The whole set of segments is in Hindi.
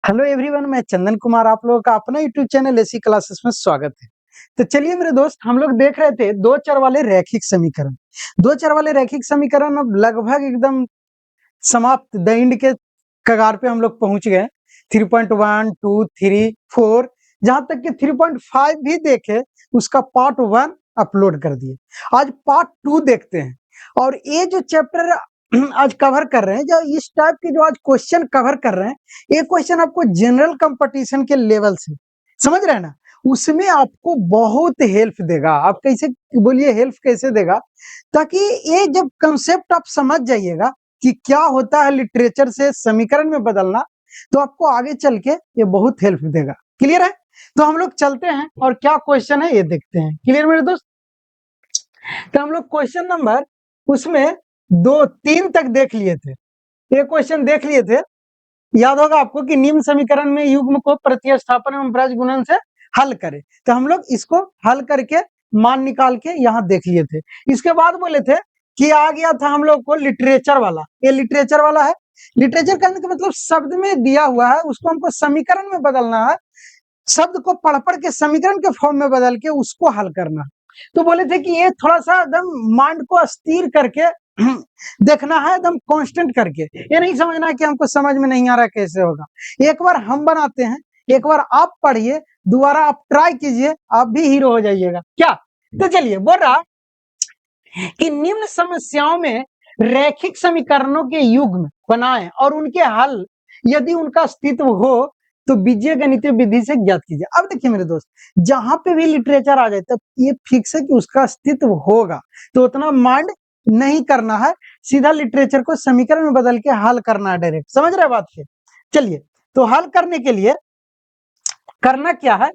हेलो एवरीवन, मैं चंदन कुमार आप लोगों का अपना यूट्यूब चैनल एसी क्लासेस में स्वागत है। तो चलिए मेरे दोस्त, हम लोग देख रहे थे दो चर वाले रैखिक समीकरण। दो चर वाले रैखिक समीकरण अब लगभग एकदम समाप्त द एंड के कगार पे हम लोग पहुंच गए। 3.1 2 3 4 जहां तक कि 3.5 भी देखे उसका पार्ट 1 अपलोड कर दिए। आज पार्ट 2 देखते हैं। और ये जो चैप्टर आज कवर कर रहे हैं, जो इस टाइप के जो आज क्वेश्चन कवर कर रहे हैं, ये क्वेश्चन आपको जनरल कंपटीशन के लेवल से समझ रहे हैं ना, उसमें आपको बहुत हेल्प देगा। आप कैसे बोलिए हेल्प कैसे देगा, ताकि ये जब कंसेप्ट आप समझ जाइएगा कि क्या होता है लिटरेचर से समीकरण में बदलना, तो आपको आगे चल के ये बहुत हेल्प देगा। क्लियर है? तो हम लोग चलते हैं और क्या क्वेश्चन है ये देखते हैं। क्लियर मेरे दोस्त? तो हम लोग क्वेश्चन नंबर उसमें 2 3 तक देख लिए थे। ये क्वेश्चन देख लिए थे, याद होगा आपको कि निम्न समीकरण में युग्म को प्रतिस्थापन एवं ब्रज गुणन से हल करें। तो हम लोग इसको हल करके मान निकाल के यहाँ देख लिए थे। इसके बाद बोले थे कि आ गया था हम लोग को लिटरेचर वाला। ये लिटरेचर वाला है। लिटरेचर करने का मतलब शब्द में दिया हुआ है, उसको हमको समीकरण में बदलना है। शब्द को पढ़ पढ़ के समीकरण के फॉर्म में बदल के उसको हल करना। तो बोले थे कि ये थोड़ा सा एकदम माइंड को स्थिर करके देखना है, एकदम कांस्टेंट करके। ये नहीं समझना है कि हमको समझ में नहीं आ रहा कैसे होगा। एक बार हम बनाते हैं, एक बार आप पढ़िए, दोबारा आप ट्राई कीजिए, आप भी हीरो हो जाइएगा। क्या? तो चलिए, बोल रहा कि निम्न समस्याओं में रैखिक समीकरणों के युग्म बनाएं और उनके हल यदि उनका अस्तित्व हो तो बीजीय गणितीय विधि से ज्ञात कीजिए। अब देखिए मेरे दोस्त, जहां पे भी लिटरेचर आ जाए तब ये फिक्स है कि उसका अस्तित्व होगा, तो उतना माइंड नहीं करना है, सीधा लिटरेचर को समीकरण में बदल के हल करना है डायरेक्ट। समझ रहे बात से? चलिए, तो हल करने के लिए करना क्या है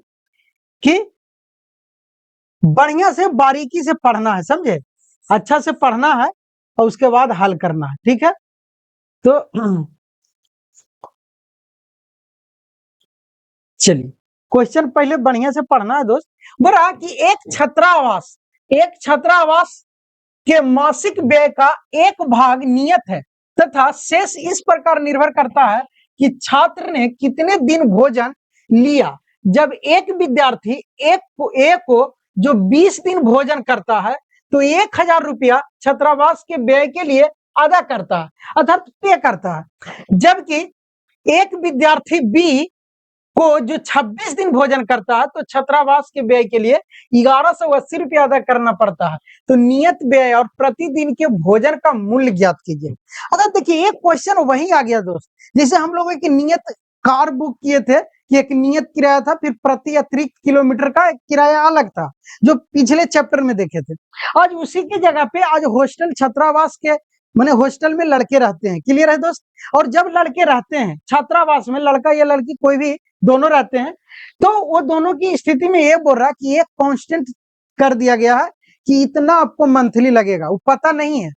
कि बढ़िया से बारीकी से पढ़ना है, समझे? अच्छा से पढ़ना है और उसके बाद हल करना है। ठीक है? तो चलिए, क्वेश्चन पहले बढ़िया से पढ़ना है दोस्त। बोला कि एक छात्रावास के मासिक व्यय का एक भाग नियत है तथा शेष इस प्रकार निर्भर करता है कि छात्र ने कितने दिन भोजन लिया। जब एक विद्यार्थी एक को जो 20 दिन भोजन करता है तो 1000 रुपया छात्रावास के व्यय के लिए अदा करता है, अर्थात पे करता है। जबकि एक विद्यार्थी बी को जो 26 दिन भोजन करता है तो छात्रावास के व्यय के लिए 1180 रुपया अदा करना पड़ता है। तो नियत व्यय और प्रतिदिन के भोजन का मूल्य ज्ञात कीजिए। अगर देखिए, एक क्वेश्चन वही आ गया दोस्त, जैसे हम लोग एक नियत कार बुक किए थे कि एक नियत किराया था, फिर प्रति अतिरिक्त किलोमीटर का किराया अलग था, जो पिछले चैप्टर में देखे थे। आज उसी की जगह पे आज हॉस्टल छात्रावास के माने हॉस्टल में लड़के रहते हैं। क्लियर है दोस्त? और जब लड़के रहते हैं छात्रावास में, लड़का या लड़की कोई भी दोनों रहते हैं, तो वो दोनों की स्थिति में ये बोल रहा है कि ये कांस्टेंट कर दिया गया है कि इतना आपको मंथली लगेगा, वो पता नहीं है।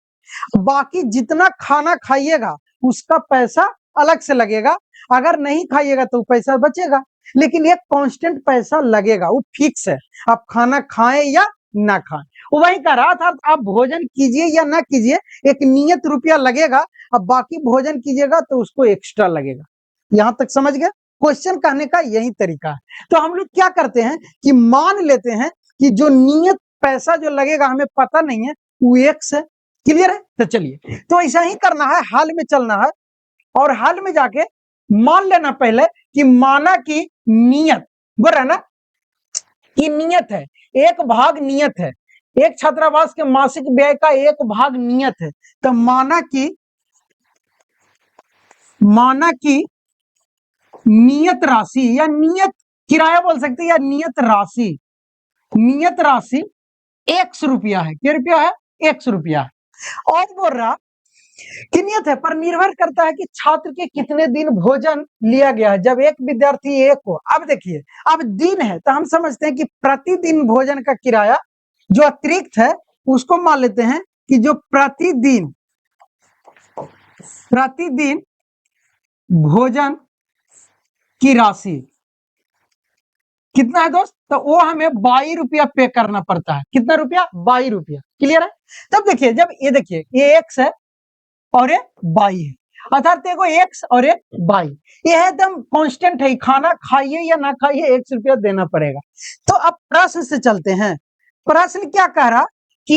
बाकी जितना खाना खाइएगा उसका पैसा अलग से लगेगा, अगर नहीं खाइएगा तो पैसा बचेगा, लेकिन एक कांस्टेंट पैसा लगेगा, वो फिक्स है। आप खाना खाएं या ना खाएं, वो वही कह रहा था। आप भोजन कीजिए या ना कीजिए, एक नियत रुपया लगेगा, अब बाकी भोजन कीजिएगा तो उसको एक्स्ट्रा लगेगा। यहां तक समझ गए? क्वेश्चन कहने का यही तरीका है। तो हम लोग क्या करते हैं कि मान लेते हैं कि जो नियत पैसा जो लगेगा हमें पता नहीं है, वो एक्स है। क्लियर है? तो चलिए, तो ऐसा ही करना है, हाल में चलना है और हाल में जाके मान लेना पहले कि माना कि नियत बोल रहा है ना कि नियत है, एक भाग नियत है, एक छात्रावास के मासिक व्यय का एक भाग नियत है। तो माना कि नियत राशि या नियत किराया बोल सकते हैं, या नियत राशि 100 रुपया है। क्या रुपया है? 100 रुपया है। और बोल रहा कि नियत है पर निर्भर करता है कि छात्र के कितने दिन भोजन लिया गया है। जब एक विद्यार्थी एक हो, अब देखिए, अब दिन है तो हम समझते हैं कि प्रतिदिन भोजन का किराया जो अतिरिक्त है उसको मान लेते हैं कि जो प्रतिदिन भोजन की राशि कितना है दोस्त, तो वो हमें 22 रुपया पे करना पड़ता है। कितना रुपया? 22 रुपया। क्लियर है? तब देखिए, जब ये देखिए ये एक्स है और ये 22 है, अर्थात एगो एक्स और एक वाई, यह एकदम कांस्टेंट है, खाना खाइए या ना खाइए ₹1 देना पड़ेगा। तो अब प्रश्न से चलते हैं। प्रश्न क्या कह रहा कि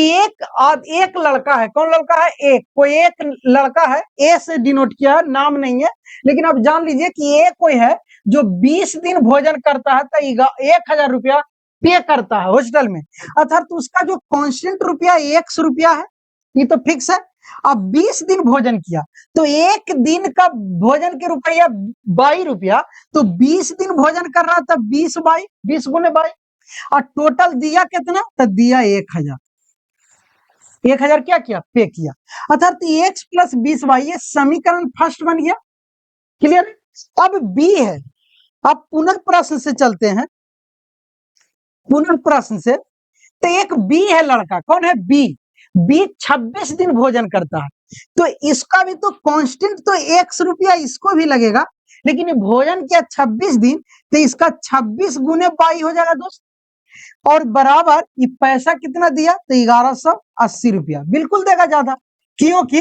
एक लड़का है, कौन लड़का है? एक, कोई एक लड़का है, ए से डिनोट किया है, नाम नहीं है, लेकिन अब जान लीजिए कि ए कोई है जो 20 दिन भोजन करता है तो 1000 रुपया पे करता है हॉस्टल में, अर्थात उसका जो कांस्टेंट रुपया ₹100 है, ये तो फिक्स है। अब 20 दिन भोजन किया तो एक दिन का भोजन के रुपया ₹22, तो 20 दिन भोजन कर रहा था, 20 गुने 22, और टोटल दिया कितना? तो दिया 1000। 1000 क्या किया? पे किया। अर्थात x प्लस 20y, ये समीकरण फर्स्ट बन गया। क्लियर? अब बी है। अब पुनः प्रश्न से चलते हैं, पुनः प्रश्न से। तो एक बी है लड़का, कौन है? बी। बी 26 दिन भोजन करता है, तो इसका भी तो कांस्टेंट तो ₹100 इसको भी लगेगा, लेकिन ये भोजन किया 26 दिन, तो इसका 26 गुने 22 हो जाएगा दोस्त, और बराबर ये पैसा कितना दिया? तो ₹1180 बिल्कुल देगा ज्यादा, क्योंकि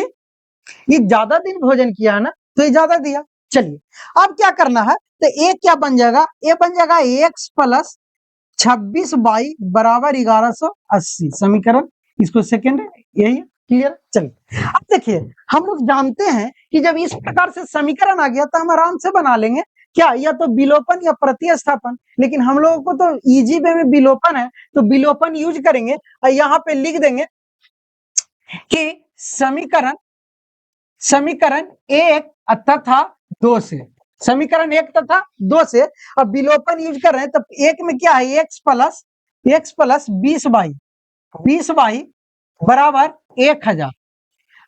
ये ज्यादा दिन भोजन किया है ना, तो ये ज्यादा दिया। चलिए अब क्या करना है? तो ए क्या बन जाएगा? ए बन जाएगा x प्लस 26y बराबर 1180 समीकरण, इसको सेकेंड यही क्लियर। चलिए अब देखिए, हम लोग जानते हैं कि जब इस प्रकार से समीकरण आ गया तो हम आराम से बना लेंगे, क्या? या तो विलोपन या प्रतिस्थापन, लेकिन हम लोगों को तो इजी वे में विलोपन है, तो विलोपन यूज करेंगे और यहाँ पे लिख देंगे कि समीकरण एक तथा दो से, समीकरण 1 तथा 2 से अब विलोपन यूज कर रहे हैं, तो एक में क्या है? x प्लस 20y बराबर 1000,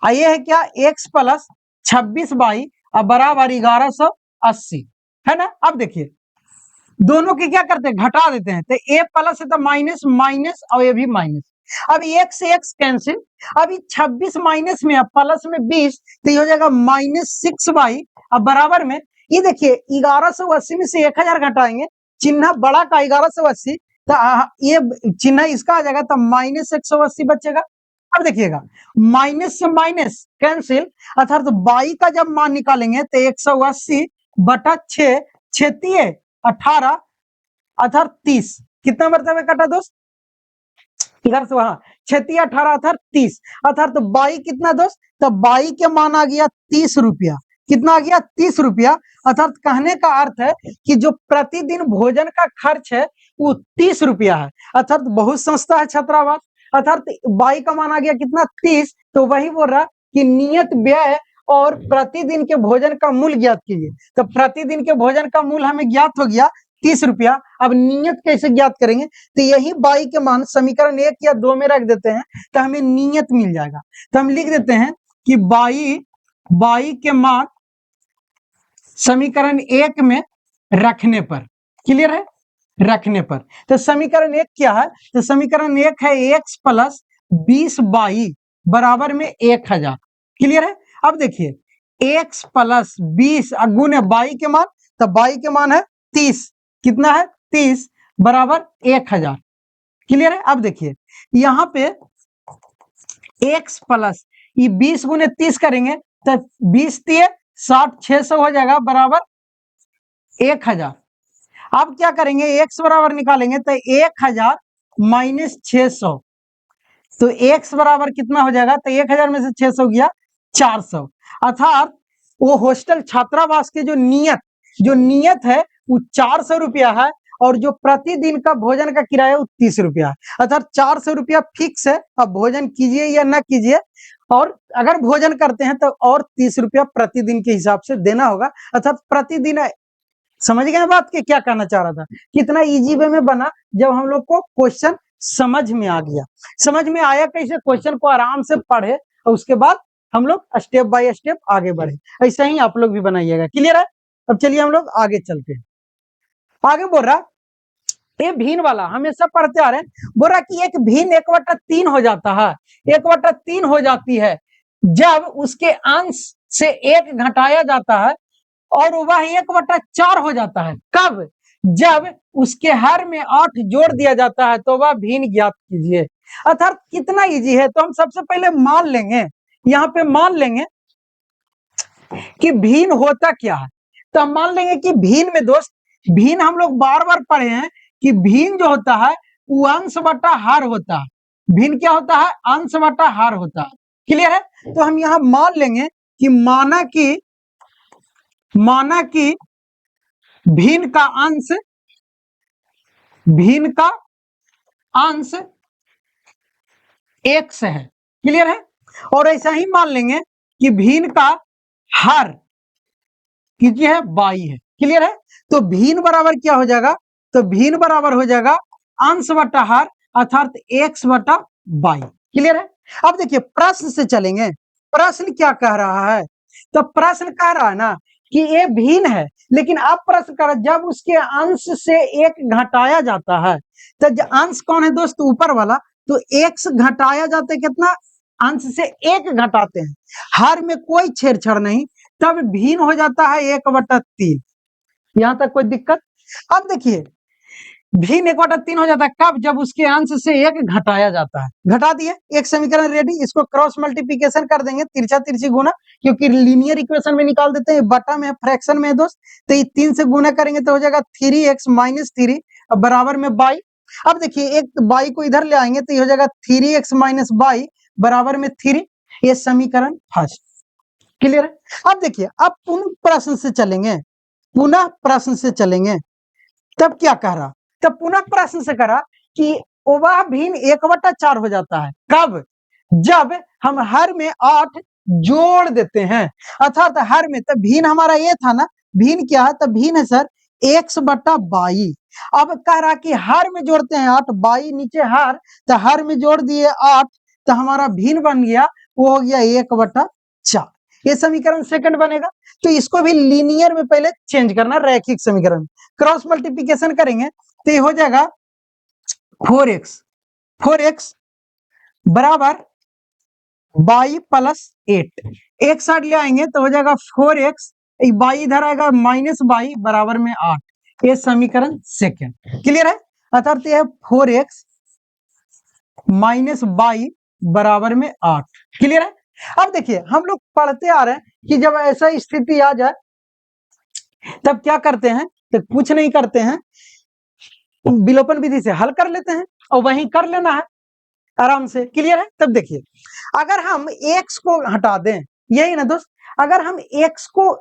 और ये है क्या? x प्लस 26y बराबर 1180 है ना। अब देखिए दोनों के क्या करते हैं? घटा देते हैं, तो a प्लस है तो माइनस माइनस, और ये भी माइनस, अब एक से x कैंसिल, अभी 26 माइनस में प्लस में 20, तो ये हो जाएगा -6y, अब बराबर में ये देखिए 1180 में से 1000 घटाएंगे, चिन्ह बड़ा का 1180, तो ये चिन्ह इसका आ जाएगा, तो -180 बचेगा। अब देखिएगा माइनस से माइनस कैंसिल, अर्थात तो बाई का जब मान निकालेंगे तो 180 बटा 6, 6 18 अर्थात 30, कितना मरतबा कटा दोस्त? इधर से वहां 6 18 अर्थात 30, अर्थात तो बाई कितना दोस्त? तो बाई के मान आ गया ₹30, कितना आ गया? ₹30, अर्थात कहने का अर्थ है कि जो प्रतिदिन भोजन का खर्च है वो ₹30 है, अर्थात बहुत सस्ता है छात्रावास, अर्थात बाई का मान आ गया कितना? 30, तो वही बोल रहा कि नियत व्यय और प्रतिदिन के भोजन का मूल्य ज्ञात कीजिए, तो प्रतिदिन के भोजन का मूल्य हमें ज्ञात हो गया ₹30, अब नियत कैसे ज्ञात करेंगे? तो यही बाई के मान समीकरण 1 या 2 में रख देते हैं, तो हमें नियत मिल जाएगा, तो हम लिख देते हैं कि बाई के मान समीकरण 1 में रखने पर, क्लियर है? रखने पर, तो समीकरण 1 क्या है? तो समीकरण 1 है x प्लस 20y बराबर में 1000, क्लियर है? अब देखिए x प्लस 20 गुने बाई के मान, तो बाई के मान है 30, कितना है? 30 बराबर 1000, क्लियर है? अब देखिए यहाँ पे x प्लस ये 20 गुने 30 करेंगे तो 20 दिए 60, 600 हो जाएगा बराबर 1000। अब क्या करेंगे? x बराबर निकालेंगे तो 1000 माइनस 600, तो x बराबर कितना हो जाएगा? तो 1000 में से 600 गया 400, अर्थात वो हॉस्टल छात्रावास के जो नियत है वो ₹400 है, और जो प्रतिदिन का भोजन का किराया वो ₹30 है, अर्थात ₹400 फिक्स है। अब भोजन कीजिए या ना कीजिए, और अगर भोजन करते हैं तो और ₹30 प्रतिदिन के हिसाब से देना होगा, अर्थात प्रतिदिन। समझ गए बात के क्या कहना चाह रहा था? कितना इजी वे में बना जब हम लोग को क्वेश्चन समझ में आ गया। समझ में आया कैसे? क्वेश्चन को आराम से पढ़े और उसके बाद हम लोग स्टेप बाय स्टेप आगे बढ़े, ऐसा ही आप लोग भी बनाइएगा। क्लियर है? अब चलिए हम लोग आगे चलते हैं। आगे बोल रहा ये भिन्न वाला हमेशा पढ़ते आ रहे हैं, बोल रहा कि एक भिन्न 1/3 हो जाता है, 1/3 हो जाती है जब उसके अंश से 1 घटाया जाता है और वह 1/4 हो जाता है। कब? जब उसके हर में 8 जोड़ दिया जाता है, तो वह भिन्न ज्ञात कीजिए। अर्थात कितना इजी है, तो हम सबसे पहले मान लेंगे, यहाँ पे मान लेंगे कि भिन्न होता क्या है। तो हम मान लेंगे कि भिन्न में दोस्त, भिन्न हम लोग बार बार पढ़े हैं कि भिन्न जो होता है वो अंश बटा हर होता है। भिन्न क्या होता है? अंश बटा हर होता है। क्लियर है? तो हम यहां मान लेंगे कि माना कि भिन्न का अंश x है। क्लियर है? और ऐसा ही मान लेंगे कि भिन्न का हर कितनी है? y है। क्लियर है? तो भिन्न बराबर क्या हो जाएगा? तो भिन्न बराबर हो जाएगा अंश बटा हर अर्थात x बटा y। क्लियर है? अब देखिए प्रश्न से चलेंगे। प्रश्न क्या कह रहा है? तो प्रश्न कह रहा है ना कि ये भिन्न है, लेकिन अब प्रश्न कर जब उसके अंश से एक घटाया जाता है, तो अंश कौन है दोस्त? ऊपर वाला। तो x घटाया जाता है कितना? अंश से एक घटाते हैं, हर में कोई छेड़छाड़ नहीं, तब भिन्न हो जाता है 1/3। यहां तक कोई दिक्कत? अब देखिए भिन्न 1/3 हो जाता है कब? जब उसके अंश से एक घटाया जाता है। घटा दिए, एक समीकरण रेडी। इसको क्रॉस मल्टीप्लिकेशन कर देंगे, तिरछा तिरछी गुना, क्योंकि लीनियर इक्वेशन में निकाल देते हैं, बटा में फ्रैक्शन में है दोस्त। तो ये 3 से गुना करेंगे तो हो जाएगा 3x - 3 बराबर में y। अब देखिए एक y को इधर ले आएंगे तो ये हो जाएगा 3x - y बराबर में 3। ये समीकरण फर्स्ट। क्लियर है? अब देखिए अब पुनः प्रश्न से चलेंगे। तब क्या कह रहा? तब पुनः प्रश्न से करा कि वह भिन्न 1/4 हो जाता है कब? जब हम हर में 8 जोड़ देते हैं, अर्थात हर में। तब भिन्न हमारा ये था ना, भिन्न क्या है? तब भिन्न है सर x बटा y। अब कह रहा कि हर में जोड़ते हैं 8, y नीचे हर, तो हर में जोड़ दिए 8, तो हमारा भिन्न बन गया, वो हो गया 1/4। ये समीकरण सेकंड बनेगा। तो इसको भी लीनियर में पहले चेंज करना, रैखिक समीकरण। क्रॉस मल्टीप्लिकेशन करेंगे तो ये हो जाएगा 4x बराबर y + 8। एक साइड ले आएंगे तो हो जाएगा 4x, y इधर आएगा -y बराबर में 8। ये समीकरण सेकंड। क्लियर है? अर्थात ये 4x - y बराबर में 8। क्लियर है? अब देखिए हम लोग पढ़ते आ रहे हैं कि जब ऐसा स्थिति आ जाए तब क्या करते हैं? तो कुछ नहीं करते हैं, विलोपन विधि से हल कर लेते हैं और वहीं कर लेना है आराम से। क्लियर है? तब देखिए अगर हम x को हटा दें, यही ना दोस्त, अगर हम x को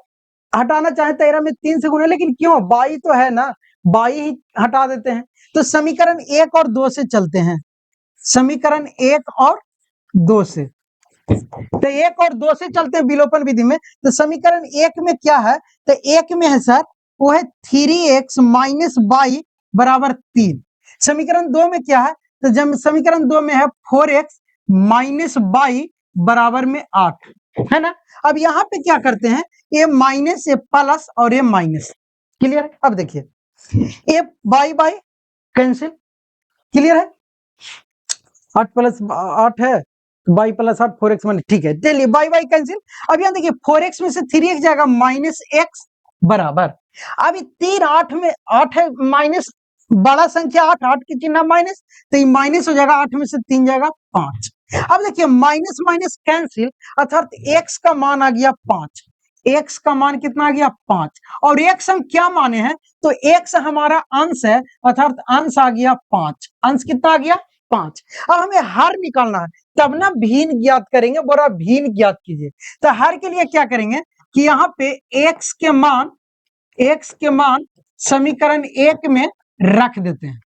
हटाना चाहें 13 में 3 से गुना, लेकिन क्यों? y तो है ना, y ही हटा देते हैं। तो समीकरण 1 और 2 से चलते हैं, समीकरण 1 और 2 से। तो 1 और 2 से चलते हैं विलोपन विधि में। तो समीकरण 1 में क्या है? तो 1 में है सर वो है 3x - y बराबर 3। समीकरण 2 में क्या है? तो जब समीकरण 2 में है 4x - y बराबर में 8, है ना। अब यहाँ पे क्या करते हैं? ये माइनस, ये प्लस और ये माइनस। क्लियर है? अब देखिए ये y कैंसिल। क्लियर है? 8 + 8 है, y + 8 4x माइनस, ठीक है। चलिए y कैंसिल। अब यहाँ देखिए 4x में से 3x जाएगा -x बराबर। अब 3 8 में 8 है माइनस, बड़ा संख्या 8, 8 की चिन्ह माइनस, तो ये माइनस हो जाएगा, 8 में से 3 जाएगा 5। अब देखिए माइनस माइनस कैंसिल, अर्थात x का मान आ गया 5। x का मान कितना आ गया? 5। और x हम क्या माने हैं? तो x हमारा अंश है, अर्थात अंश आ गया 5। अंश कितना आ गया? 5। अब हमें हर निकालना है, तब ना भिन्न ज्ञात करेंगे। बोला भिन्न ज्ञात कीजिए। तो हर के लिए क्या करेंगे कि यहाँ पे x के मान समीकरण 1 में रख देते हैं।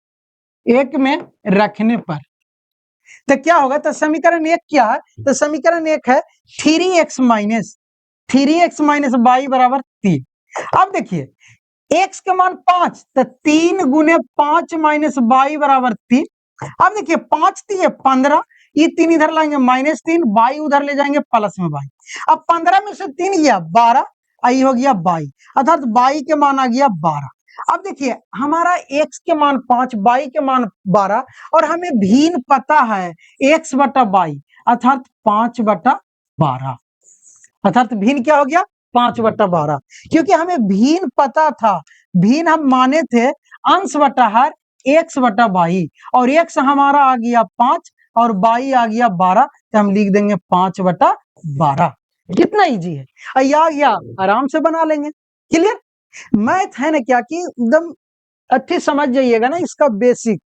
1 में रखने पर तो क्या होगा? तो समीकरण 1 क्या है? तो समीकरण 1 है 3x - y बराबर 3। अब देखिए x के मान 5, तो 3 × 5 - y बराबर 3। अब देखिए 5 3 15, ये 3 इधर लाएंगे -3, y उधर ले जाएंगे प्लस में y। अब 15 में से 3 गया 12, आई हो गया y, अर्थात y के मान आ गया 12। अब देखिए हमारा x के मान 5, y के मान 12, और हमें भिन्न पता है x बटा y, अर्थात 5/12। अर्थात भिन्न क्या हो गया? 5/12। क्योंकि हमें भिन्न पता था, भिन्न हम माने थे अंश बटा हर x बटा y, और x हमारा आ गया 5 और y आ गया 12, तो हम लिख देंगे 5/12। कितना इजी है, या आराम से बना लेंगे। क्लियर? मैथ है ना क्या कि एकदम अच्छे समझ जाइएगा ना इसका बेसिक,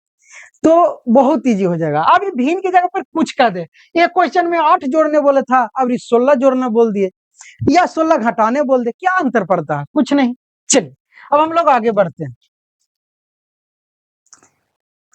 तो बहुत इजी हो जाएगा। अब ये भिन्न की जगह पर कुछ कर दे, एक क्वेश्चन में 8 जोड़ने बोले था, अब 16 जोड़ना बोल दिए, या 16 घटाने बोल दे, क्या अंतर पड़ता है? कुछ नहीं। चलिए अब हम लोग आगे बढ़ते हैं।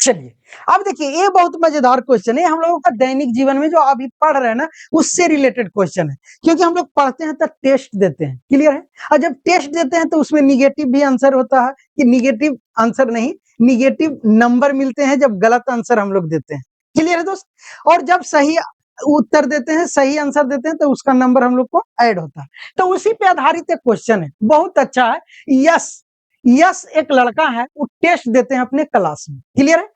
चलिए अब देखिए, ये बहुत मजेदार क्वेश्चन है, हम लोगों का दैनिक जीवन में जो अभी पढ़ रहे हैं ना उससे रिलेटेड क्वेश्चन है, क्योंकि हम लोग पढ़ते हैं तो टेस्ट देते हैं। क्लियर है? और जब टेस्ट देते हैं तो उसमें निगेटिव भी आंसर होता है, कि निगेटिव आंसर नहीं, निगेटिव नंबर मिलते हैं जब गलत आंसर हम लोग देते हैं। क्लियर है दोस्त? और जब सही उत्तर देते हैं, सही आंसर देते हैं, तो उसका नंबर हम लोग को ऐड होता है। तो उसी पे आधारित एक क्वेश्चन है, बहुत अच्छा है। यस, यस एक लड़का है, वो टेस्ट देते हैं अपने क्लास में। क्लियर है?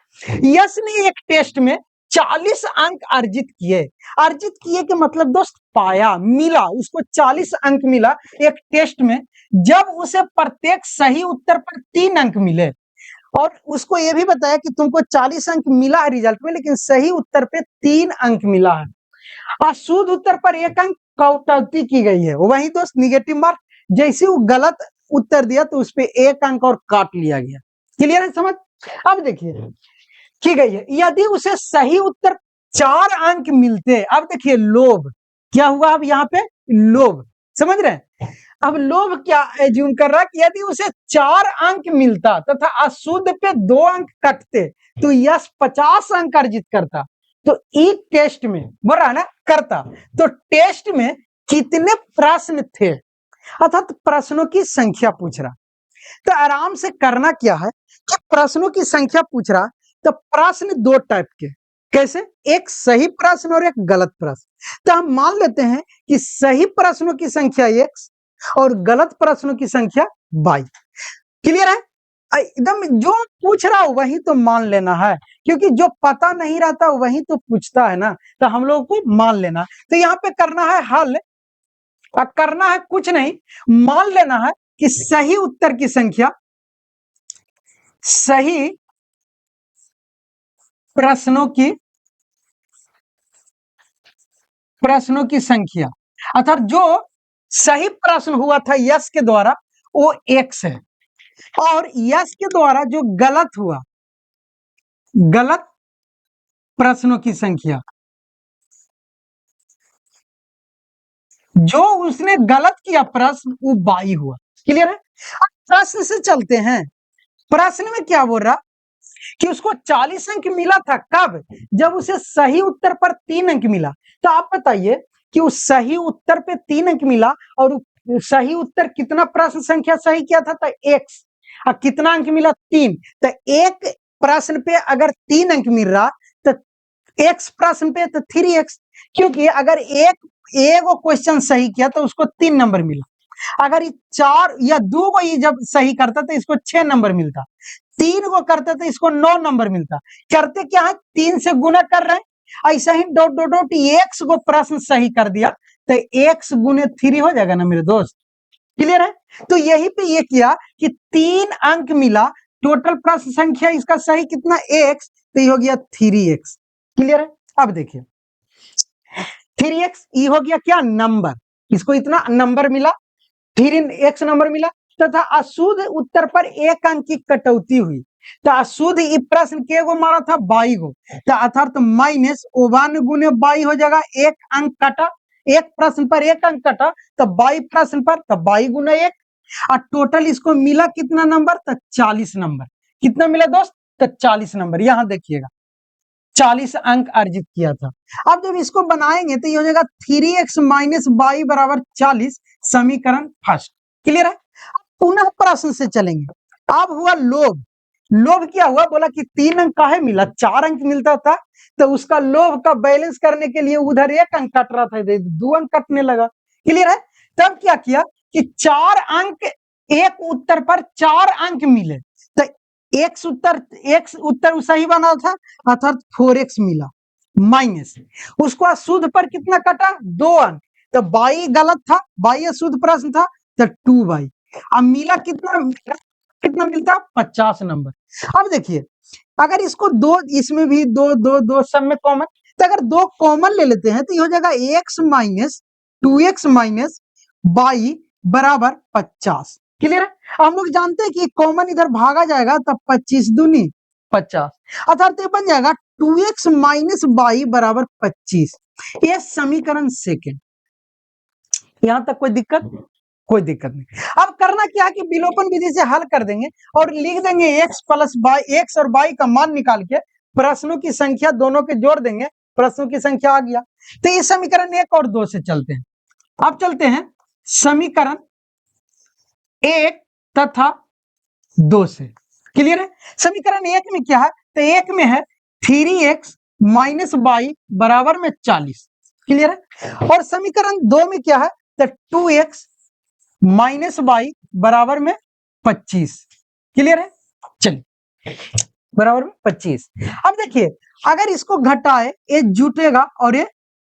यस ने एक टेस्ट में 40 अंक अर्जित किए के मतलब दोस्त पाया, मिला, उसको 40 अंक मिला एक टेस्ट में, जब उसे प्रत्येक सही उत्तर पर 3 अंक मिले, और उसको यह भी बताया कि तुमको 40 अंक मिला है रिजल्ट में, लेकिन सही उत्तर पे 3 अंक मिला है, और शुद्ध उत्तर पर 1 अंक कटौती की गई है। वही दोस्त निगेटिव मार्क, जैसे वो गलत उत्तर दिया तो उस पे 1 अंक और काट लिया गया। क्लियर है समझ? अब देखिए की गई है, यदि उसे सही उत्तर 4 अंक मिलते, अब देखिए लोभ क्या हुआ, अब यहाँ पे लोभ, समझ रहे हैं? अब लोभ क्या एज्यूम कर रहा है कि यदि उसे 4 अंक मिलता तथा अशुद्ध पे 2 अंक कटते तो यश 50 अंक अर्जित करता। तो एक टेस्ट में बोल रहा है ना करता, तो टेस्ट में कितने प्रश्न थे, अर्थात प्रश्नों की संख्या पूछ रहा। तो आराम से करना क्या है कि प्रश्नों की संख्या पूछ रहा, तो प्रश्न 2 टाइप के, कैसे? एक सही प्रश्न और एक गलत प्रश्न। तो हम मान लेते हैं कि सही प्रश्नों की संख्या x और गलत प्रश्नों की संख्या y। क्लियर है? एकदम जो पूछ रहा हो वही तो मान लेना है, क्योंकि जो पता नहीं रहता वही तो पूछता है ना, तो हम लोगों को मान लेना। तो यहाँ पे करना है हल, और करना है कुछ नहीं, मान लेना है कि सही उत्तर की संख्या, सही प्रश्नों की संख्या, अर्थात जो सही प्रश्न हुआ था यस के द्वारा वो x है, और यस के द्वारा जो गलत हुआ, गलत प्रश्नों की संख्या, जो उसने गलत किया प्रश्न वो 22 हुआ। क्लियर है? अब प्रश्न से चलते हैं। प्रश्न में क्या बोल रहा कि उसको 40 अंक मिला था, कब? जब उसे सही उत्तर पर 3 अंक मिला। तो आप बताइए कि उस सही उत्तर पे 3 अंक मिला, और सही उत्तर कितना प्रश्न संख्या सही किया था? तो एक्स, और कितना अंक मिला? 3। तो एक प्रश्न पे अगर 3 अंक मिल रहा तो एक्स प्रश्न पे तो 3x, क्योंकि अगर एक वो क्वेश्चन सही किया तो उसको 3 नंबर मिला, अगर 4 या 2 को ये जब सही करता तो इसको 6 नंबर मिलता, 3 को करते तो इसको 9 नंबर मिलता। करते क्या है, 3 से गुना कर रहे हैं, ऐसा ही डॉट डॉट डॉट एक्स को प्रश्न सही कर दिया तो एक्स गुने 3 हो जाएगा ना मेरे दोस्त। क्लियर है? तो यही पे ये किया कि 3 अंक मिला, टोटल प्रश्न संख्या इसका सही कितना? एक्स, तो ये हो गया 3x। क्लियर है? अब देखिए 3x ये हो गया क्या? नंबर, इसको इतना नंबर मिला, 3x नंबर मिला, तथा अशुद्ध उत्तर पर 1 अंक की कटौती हुई। तो अशुद्ध ये प्रश्न के गो मारा था? 22 गो, तो अर्थात माइनस 1 गुने 22 हो जाएगा, 1 अंक कटा, एक प्रश्न पर 1 अंक कटा, तो 22 प्रश्न पर, तो 22 गुना 1, और टोटल इसको मिला कितना नंबर? तो 40 नंबर। कितना मिला दोस्त? तो 40 नंबर। यहां देखिएगा 40 अंक अर्जित किया था। अब जब इसको बनाएंगे तो ये हो जाएगा 3x माइनस 22 बराबर 40, समीकरण फर्स्ट। क्लियर है? पुनः प्रश्न से चलेंगे। अब हुआ लोभ। लोभ क्या हुआ? बोला कि 3 अंक काहे मिला, 4 अंक मिलता था, तो उसका लोभ का बैलेंस करने के लिए उधर 1 अंक कट रहा था, 2 अंक कटने लगा। क्लियर है? तब क्या किया कि 4 अंक, एक उत्तर पर 4 अंक मिले, तो एक उत्तर सही बना था, अर्थात 4x मिला, माइनस उसको अशुद्ध पर कितना कटा? 2 अंक, तो 22 गलत था, 22 अशुद्ध प्रश्न था, तो 2y। अब मिला कितना? कितना मिलता? 50 नंबर। अब देखिए अगर इसको दो, इसमें भी दो दो दो सब में कॉमन, तो अगर 2 कॉमन ले लेते हैं तो ये हो जाएगा x minus 2x minus by बराबर 50। क्लियर है? हम लोग जानते हैं कि कॉमन इधर भागा जाएगा तब 25 दूनी 50, अर्थात ये बन जाएगा 2x माइनस बाई बराबर 25। ये समीकरण सेकेंड। यहां तक कोई दिक्कत? कोई दिक्कत नहीं। अब करना क्या है कि विलोपन विधि से हल कर देंगे और लिख देंगे x प्लस बाई, x और बाई का मान निकाल के प्रश्नों की संख्या दोनों के जोड़ देंगे, प्रश्नों की संख्या आ गया। तो ये समीकरण 1 और 2 से चलते हैं। अब चलते हैं समीकरण 1 तथा 2 से। क्लियर है? समीकरण 1 में क्या है? तो 1 में है 3x माइनस बाई बराबर में 40। क्लियर है? और समीकरण 2 में क्या है? तो 2x माइनस बाई बराबर में 25। क्लियर है? चलिए, बराबर में 25। अब देखिए, अगर इसको घटाए ये जुटेगा और ये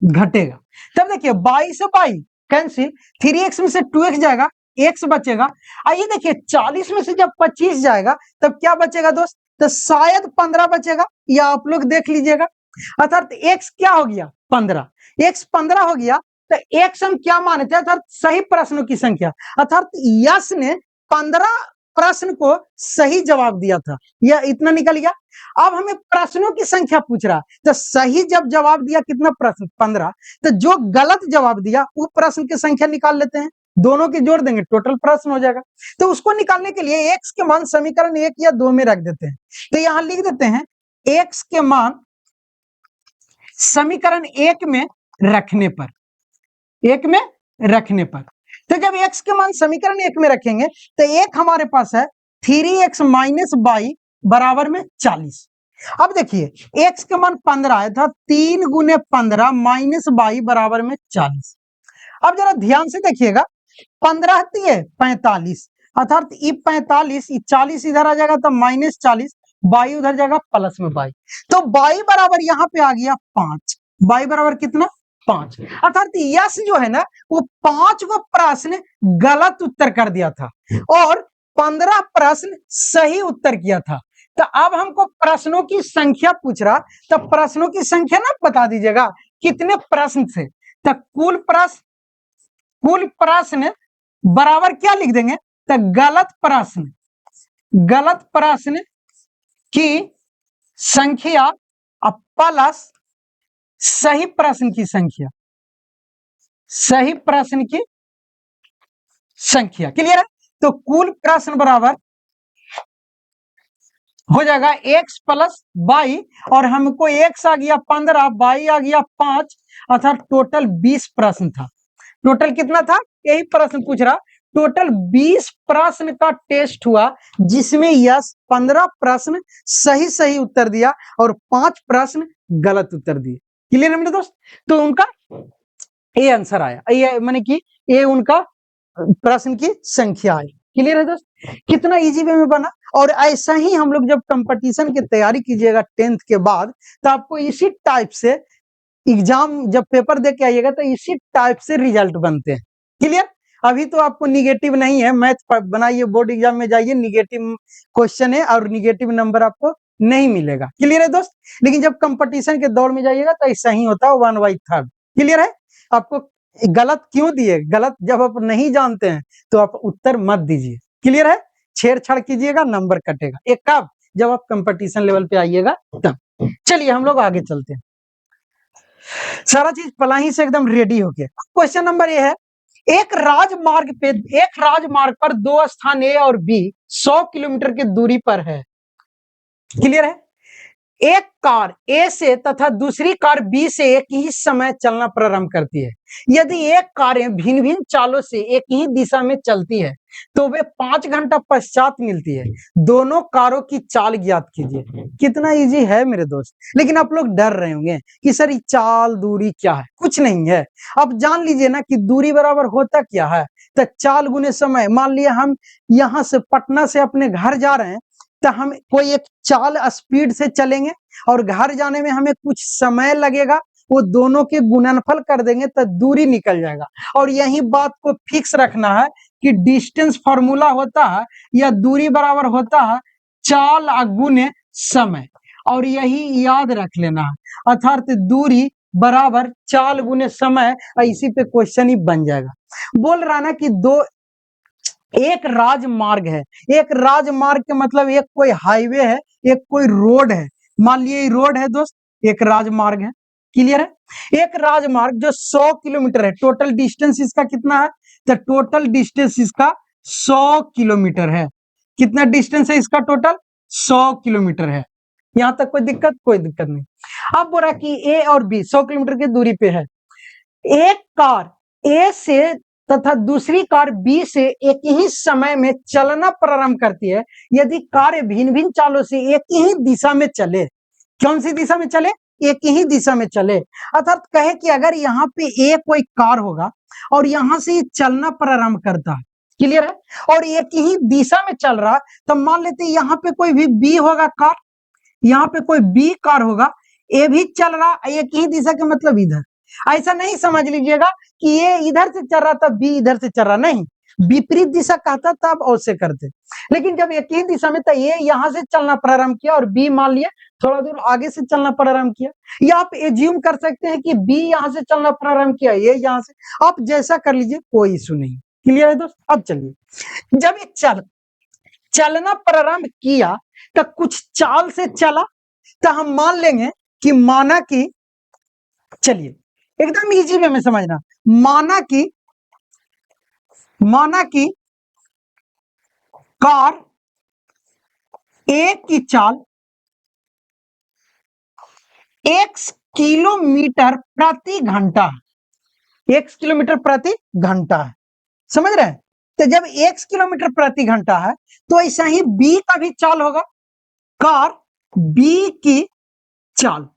घटेगा, तब देखिए बाई से बाई कैंसिल, 3x में से 2x जाएगा, x बचेगा। आइए देखिए 40 में से जब 25 जाएगा तब क्या बचेगा दोस्त? तो शायद 15 बचेगा, या आप लोग देख लीजिएगा। अर्थात x क्या हो गया? 15। x 15 हो गया तो x हम क्या माने थे? अर्थात सही प्रश्नों की संख्या। अर्थात यश ने 15 प्रश्न को सही जवाब दिया था, यह इतना निकल गया। अब हमें प्रश्नों की संख्या पूछ रहा है, तो सही जब जवाब दिया कितना प्रश्न? 15। तो जो गलत जवाब दिया वो प्रश्न की संख्या निकाल लेते हैं, दोनों के जोड़ देंगे, टोटल प्रश्न हो जाएगा। तो उसको निकालने के लिए x के मान समीकरण 1 या 2 में रख देते हैं। तो यहां लिख देते हैं x के मान समीकरण 1 में रखने पर, 1 में रखने पर, तो जब x के मान समीकरण 1 में रखेंगे तो एक हमारे पास है 3x माइनस बाई बराबर में 40। अब देखिए x के मान 15 आया था, 3 गुने 15 माइनस बाई बराबर में 40। अब जरा ध्यान से देखिएगा, 15 है 45, अर्थात ये 45, 40 इधर आ जाएगा तो माइनस 40, बाई उधर जाएगा प्लस में बाई, तो बाई बराबर यहाँ पे आ गया 5। बाई बराबर कितना? 5। अर्थात यश जो है ना वो 5 को प्रश्न गलत उत्तर कर दिया था और 15 प्रश्न सही उत्तर किया था। तो अब हमको प्रश्नों की संख्या पूछ रहा, तो प्रश्नों की संख्या ना बता दीजिएगा कितने प्रश्न थे। तो कुल प्रश्न बराबर क्या लिख देंगे? तो गलत प्रश्न की संख्या प्लस सही प्रश्न की संख्या, सही प्रश्न की संख्या। क्लियर है? तो कुल प्रश्न बराबर हो जाएगा x प्लस बाई, और हमको x आ गया 15, बाई आ गया 5, अर्थात टोटल 20 प्रश्न था। टोटल कितना था? यही प्रश्न पूछ रहा। टोटल 20 प्रश्न का टेस्ट हुआ, जिसमें यश 15 प्रश्न सही उत्तर दिया और 5 प्रश्न गलत उत्तर दिए। क्लियर है मेरे दोस्त? तो उनका ये आंसर आया, ये माने कि ये उनका प्रश्न की संख्या आई। क्लियर है दोस्त? कितना इजी वे में बना। और ऐसा ही हम लोग जब कंपटीशन की तैयारी कीजिएगा 10th के बाद, तो आपको इसी टाइप से एग्जाम जब पेपर दे के आइएगा तो इसी टाइप से रिजल्ट बनते हैं। क्लियर? अभी तो आपको निगेटिव नहीं है, मैथ बनाइए, बोर्ड एग्जाम में जाइए, निगेटिव क्वेश्चन है और निगेटिव नंबर आपको नहीं मिलेगा। क्लियर है दोस्त? लेकिन जब कंपटीशन के दौर में जाइएगा तो ऐसा ही होता है 1/3। क्लियर है? आपको गलत क्यों दिए? गलत जब आप नहीं जानते हैं तो आप उत्तर मत दीजिए। क्लियर है? छेड़छाड़ कीजिएगा, नंबर कटेगा। एक कब? जब आप कंपटीशन लेवल पे आइएगा तब। चलिए हम लोग आगे चलते हैं। सारा चीज पलाही से एकदम रेडी हो गया। क्वेश्चन नंबर ये है, एक राजमार्ग पर 2 स्थान ए और बी 100 किलोमीटर की दूरी पर है। क्लियर है? एक कार ए से तथा दूसरी कार बी से एक ही समय चलना प्रारंभ करती है। यदि एक कारें भिन्न भिन्न चालों से एक ही दिशा में चलती है तो वे 5 घंटा पश्चात मिलती है। दोनों कारों की चाल ज्ञात कीजिए। कितना इजी है मेरे दोस्त। लेकिन आप लोग डर रहे होंगे कि सर ये चाल दूरी क्या है? कुछ नहीं है। अब जान लीजिए ना कि दूरी बराबर होता क्या है। तो चाल गुने समय। मान लिया हम यहाँ से पटना से अपने घर जा रहे हैं, तो हम कोई एक चाल स्पीड से चलेंगे और घर जाने में हमें कुछ समय लगेगा, वो दोनों के गुणनफल कर देंगे तो दूरी निकल जाएगा। और यही बात को फिक्स रखना है कि डिस्टेंस फॉर्मूला होता है या दूरी बराबर होता है चाल गुने समय, और यही याद रख लेना है। अर्थात दूरी बराबर चाल गुने समय, इसी पे क्वेश्चन ही बन जाएगा। बोल रहा ना कि एक राजमार्ग है, एक राजमार्ग के मतलब एक कोई हाईवे है, एक कोई रोड है। मान लिए रोड है दोस्त, एक राजमार्ग है। क्लियर है? एक राजमार्ग जो 100 किलोमीटर है, टोटल डिस्टेंस इसका कितना है? तो टोटल डिस्टेंस इसका 100 किलोमीटर है। कितना डिस्टेंस है इसका? टोटल 100 किलोमीटर है। यहां तक कोई दिक्कत? कोई दिक्कत नहीं। अब बोला कि ए और बी 100 किलोमीटर की दूरी पे है। एक कार ए से तथा दूसरी कार बी से एक ही समय में चलना प्रारंभ करती है यदि कार भिन्न भिन्न चालों से एक ही दिशा में चले। कौन सी दिशा में चले? एक ही दिशा में चले। अर्थात कहे कि अगर यहाँ पे ए कोई कार होगा और यहां से ये चलना प्रारंभ करता है, क्लियर है, और एक ही दिशा में चल रहा, तो मान लेते हैं यहाँ पे कोई भी बी होगा कार, यहाँ पे कोई बी कार होगा, ए भी चल रहा एक ही दिशा के मतलब इधर। ऐसा नहीं समझ लीजिएगा कि ये इधर से चल रहा था, बी इधर से चल रहा, नहीं, विपरीत दिशा कहता तब अवश्य करते। लेकिन जब एक ही दिशा में था, ये यहां से चलना प्रारंभ किया और बी मान लिया थोड़ा दूर आगे से चलना प्रारंभ किया, या आप एज्यूम कर सकते हैं कि बी यहां से चलना प्रारंभ किया, ये यहां से, आप जैसा कर लीजिए, कोई इशू नहीं। क्लियर है दोस्त? अब चलिए, जब ये चलना प्रारंभ किया तो कुछ चाल से चला, तो हम मान लेंगे कि माना कि, चलिए एकदम इजी वे में समझना, माना कि कार एक की चाल 1 किलोमीटर प्रति घंटा, 1 किलोमीटर प्रति घंटा है। समझ रहे हैं? तो जब 1 किलोमीटर प्रति घंटा है तो ऐसा ही बी का भी चाल होगा, कार बी की चाल,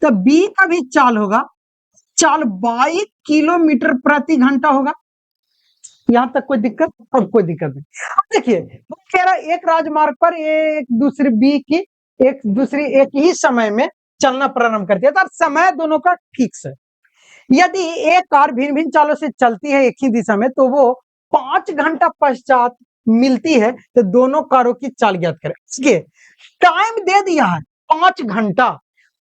तो बी का भी चाल होगा, चाल 22 किलोमीटर प्रति घंटा होगा। यहां तक कोई दिक्कत? और कोई दिक्कत नहीं। अब देखिए, वो कह रहा है एक राजमार्ग पर एक दूसरी बी की एक दूसरी एक ही समय में चलना प्रारंभ करती है, तो समय दोनों का फिक्स है। यदि एक कार भिन्न भिन्न चालों से चलती है एक ही दिशा में, तो वो 5 घंटा पश्चात मिलती है, तो दोनों कारों की चाल ज्ञात करें। इसके टाइम दे दिया है 5 घंटा।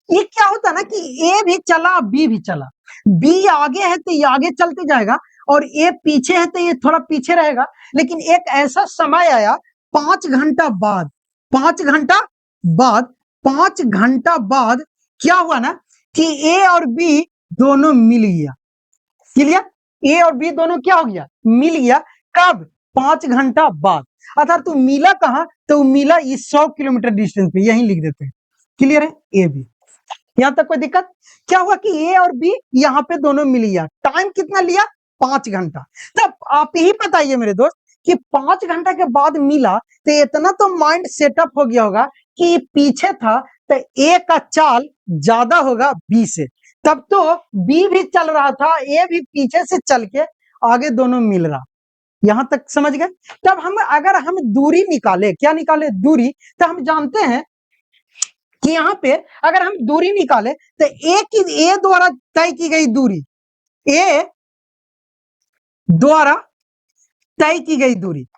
ये क्या होता है ना कि ए भी चला बी भी चला, बी आगे है तो ये आगे चलते जाएगा और ए पीछे है तो ये थोड़ा पीछे रहेगा। लेकिन एक ऐसा समय आया 5 घंटा बाद, 5 घंटा बाद, 5 घंटा बाद क्या हुआ ना कि ए और बी दोनों मिल गया। क्लियर? ए और बी दोनों क्या हो गया? मिल गया। कब? 5 घंटा बाद। अर्थात तो मिला कहां? तो मिला इस 100 किलोमीटर डिस्टेंस पे, यही लिख देते हैं। क्लियर है? A B. यहां तक कोई दिक्कत? क्या हुआ कि ए और बी यहां पे दोनों मिल गया। टाइम कितना लिया? 5 घंटा। तब आप ही बताइए मेरे दोस्त कि 5 घंटा के बाद मिला, तो इतना तो माइंड सेटअप हो गया होगा कि पीछे था तो ए का चाल ज्यादा होगा बी से, तब तो बी भी चल रहा था, ए भी पीछे से चल के आगे दोनों मिल रहा। यहां तक समझ गए? तब हम अगर हम दूरी निकाले, क्या निकाले? दूरी, तो हम जानते हैं कि यहां पे अगर हम दूरी निकाले तो ए द्वारा तय की गई दूरी, ए द्वारा तय की गई दूरी,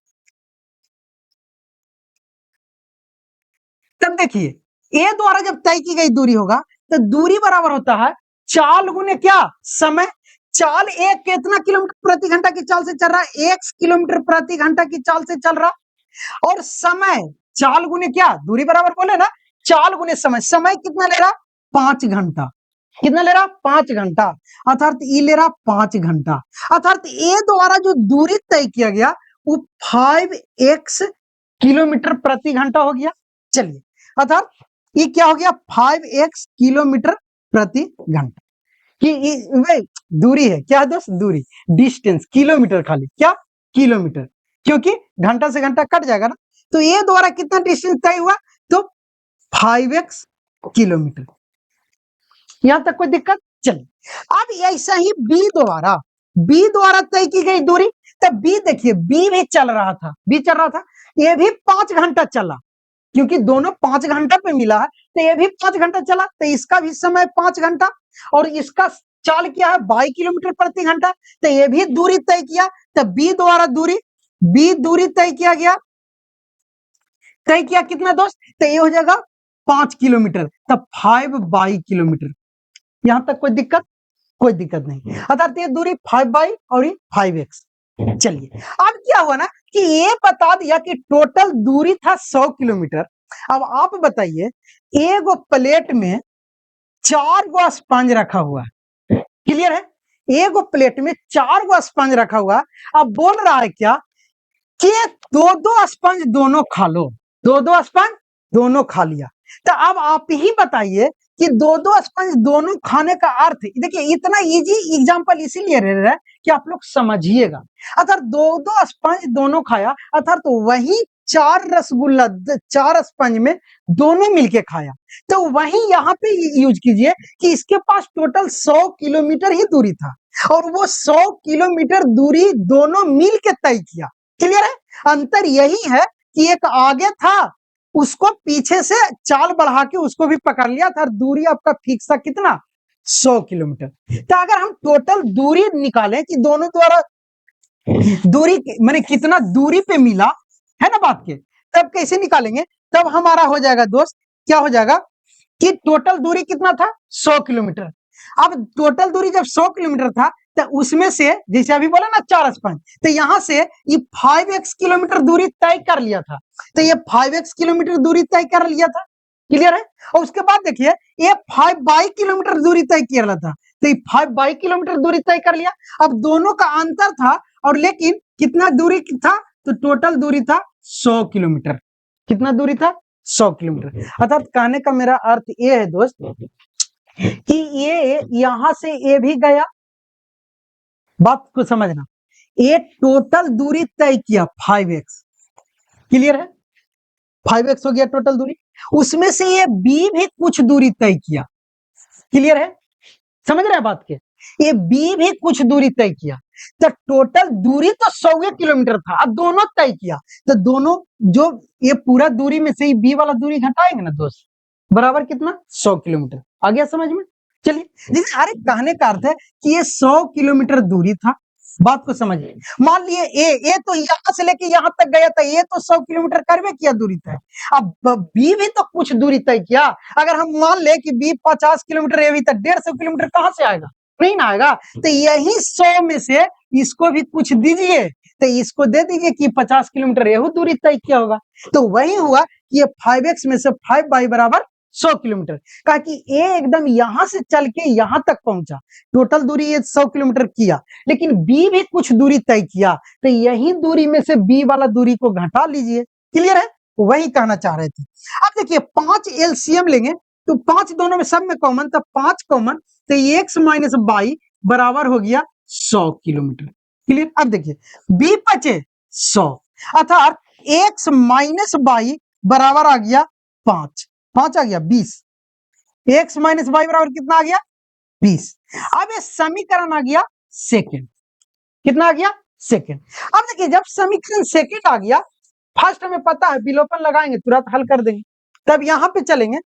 तब देखिए ए द्वारा जब तय की गई दूरी होगा तो दूरी बराबर होता है चाल गुने क्या? समय। चाल एक कितना किलोमीटर प्रति घंटा की चाल से चल रहा है? 1 किलोमीटर प्रति घंटा की चाल से चल रहा। और समय चाल गुने क्या? दूरी बराबर बोले ना, चाल गुने समय। समय कितना ले रहा? 5 घंटा। कितना ले रहा? 5 घंटा। अर्थात ये ले रहा 5 घंटा। अर्थात ए द्वारा जो दूरी तय किया गया वो 5x किलोमीटर प्रति घंटा हो गया। चलिए, अर्थात ये क्या हो गया? 5x किलोमीटर प्रति घंटा की दूरी है। क्या है दोस्त? दूरी, डिस्टेंस, किलोमीटर खाली, क्या? किलोमीटर, क्योंकि घंटा से घंटा कट जाएगा ना। तो ए द्वारा कितना डिस्टेंस तय हुआ? तो 5x किलोमीटर। यहां तक कोई दिक्कत? चलिए, अब ऐसा ही बी द्वारा तय की गई दूरी, तब बी देखिए, बी भी चल रहा था, बी चल रहा था, ये भी 5 घंटा चला, क्योंकि दोनों 5 घंटा पे मिला है, तो ये भी 5 घंटा चला, तो इसका भी समय 5 घंटा, और इसका चाल क्या है? 22 किलोमीटर प्रति घंटा, तो ये भी दूरी तय किया। तो बी द्वारा बी दूरी तय किया गया, तय किया कितना दोस्त? तो ये हो जाएगा 5 किलोमीटर, तब 5/किलोमीटर। यहां तक कोई दिक्कत? कोई दिक्कत नहीं। अर्थात ये दूरी 5y और ये 5x। चलिए अब क्या हुआ ना कि ये बता दिया कि टोटल दूरी था 100 किलोमीटर। अब आप बताइए, एक प्लेट में 4 गो स्पंज रखा हुआ है, क्लियर है? एक प्लेट में 4 गो स्पंज रखा हुआ। अब बोल रहा है क्या कि दो दो स्पंज दोनों खा लो, दो दो स्पंज दोनों खा लिया। तो अब आप ही बताइए कि दो दो स्पंज दोनों खाने का अर्थ, देखिए इतना इजी एग्जांपल इसीलिए रह रहा है कि आप लोग समझिएगा। अगर दो दो स्पंज दोनों खाया अर्थात तो वही 4 रसगुल्ला 4 स्पंज में दोनों मिलके खाया, तो वही यहाँ पे यूज कीजिए कि इसके पास टोटल 100 किलोमीटर ही दूरी था और वो 100 किलोमीटर दूरी दोनों मिल के तय किया। क्लियर है? अंतर यही है कि एक आगे था, उसको पीछे से चाल बढ़ा के उसको भी पकड़ लिया था, दूरी आपका फिक्स था कितना? 100 किलोमीटर। तो अगर हम टोटल दूरी निकालें कि दोनों द्वारा दूरी माने कितना दूरी पे मिला है ना बात के, तब कैसे निकालेंगे? तब हमारा हो जाएगा दोस्त, क्या हो जाएगा कि टोटल दूरी कितना था? 100 किलोमीटर। अब टोटल दूरी जब 100 किलोमीटर था तो उसमें से जैसे अभी बोला ना 4 स्पंज, तो यहां से ये 5x किलोमीटर दूरी तय कर लिया था, तो ये 5x किलोमीटर दूरी तय कर लिया था। क्लियर है? और उसके बाद देखिए ये 5y किलोमीटर दूरी तय किया रहा था, तो ये 5y किलोमीटर दूरी तय कर लिया। अब दोनों का अंतर था और लेकिन कितना दूरी था? तो टोटल दूरी था 100 किलोमीटर। कितना दूरी था? 100 किलोमीटर। अर्थात कहने का मेरा अर्थ ये है दोस्त कि ये यहां से ये भी गया, बात को समझना, ये टोटल दूरी तय किया 5x। क्लियर है? 5x हो गया टोटल दूरी, उसमें से ये b भी कुछ दूरी तय किया। क्लियर है? समझ रहे हैं बात के? ये b भी कुछ दूरी तय किया, तो टोटल दूरी तो 100 किलोमीटर था, अब दोनों तय किया, तो दोनों जो ये पूरा दूरी में से b वाला दूरी घटाएंगे ना दोस्त, बराबर कितना? 100 किलोमीटर। आ गया समझ में? चलिए, जैसे अरे कहने का अर्थ है कि ये 100 किलोमीटर दूरी था, बात को समझिए। मान लिए ए तो यहां से लेके यहां तक गया था, ये तो 100 किलोमीटर करवे किया दूरी तय। अब बी भी तो कुछ दूरी तय किया। अगर हम मान ले कि बी 50 किलोमीटर, ये भी तक 150 किलोमीटर कहां से आएगा? नहीं ना आएगा। तो यही 100 में से इसको भी कुछ दीजिए, तो इसको दे दीजिए कि 50 किलोमीटर यही दूरी तय किया होगा। तो वही हुआ कि ये 5x में से 5y बराबर 100 किलोमीटर। कहा कि ए एकदम यहां से चल के यहां तक पहुंचा, टोटल दूरी ये 100 किलोमीटर किया, लेकिन बी भी कुछ दूरी तय किया, तो यही दूरी में से बी वाला दूरी को घटा लीजिए। क्लियर है? वही कहना चाह रहे थे। अब देखिए 5 एलसीएम लेंगे तो 5 दोनों में सब में कॉमन, तो 5 कॉमन, तो x माइनस बाई बराबर हो गया 100 किलोमीटर। क्लियर? अब देखिए बी बचे 100, अर्थात x माइनस बाई बराबर आ गया 5, 5 आ गया 20, x माइनस बाई बराबर कितना आ गया? 20। अब ये समीकरण आ गया सेकंड। कितना आ गया? सेकंड। अब देखिए जब समीकरण सेकंड आ गया, फर्स्ट हमें पता है विलोपन लगाएंगे तुरंत हल कर देंगे, तब यहां पे चलेंगे।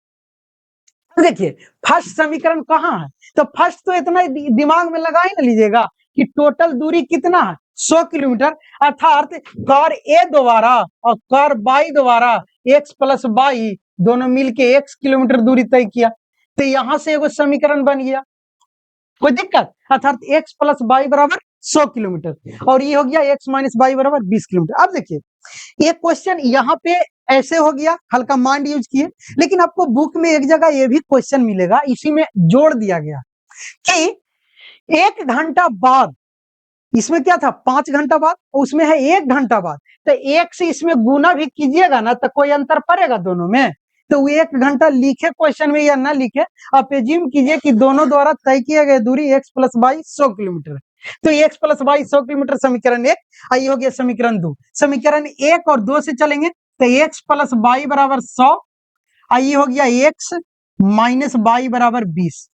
देखिए फर्स्ट समीकरण कहां है, तो फर्स्ट तो इतना दिमाग में लगा ही ना लीजिएगा कि टोटल दूरी कितना है? 100 किलोमीटर, अर्थात कार ए द्वारा और कार बाई द्वारा x प्लस बाई दोनों मिलके x किलोमीटर दूरी तय किया, तो यहां से एगो समीकरण बन गया। कोई दिक्कत? अर्थात x प्लस बाई बराबर 100 किलोमीटर और ये हो गया x माइनस बाई बराबर 20 किलोमीटर। अब देखिए ये क्वेश्चन यहाँ पे ऐसे हो गया, हल्का माइंड यूज किए, लेकिन आपको बुक में एक जगह ये भी क्वेश्चन मिलेगा, इसी में जोड़ दिया गया कि 1 घंटा बाद, इसमें क्या था 5 घंटा बाद, उसमें है 1 घंटा बाद, तो 1 से इसमें गुना भी कीजिएगा ना तो कोई अंतर पड़ेगा दोनों में। तो 1 घंटा लिखे क्वेश्चन में या ना लिखे, आप एज्यूम कीजिए कि दोनों द्वारा तय किए गए दूरी x प्लस बाई 100 किलोमीटर है, तो x प्लस बाई 100 किलोमीटर समीकरण 1, आइए हो गया समीकरण 2। समीकरण 1 और 2 से चलेंगे तो x प्लस बाई बराबर 100, आइए हो गया x माइनस बाई बराबर 20।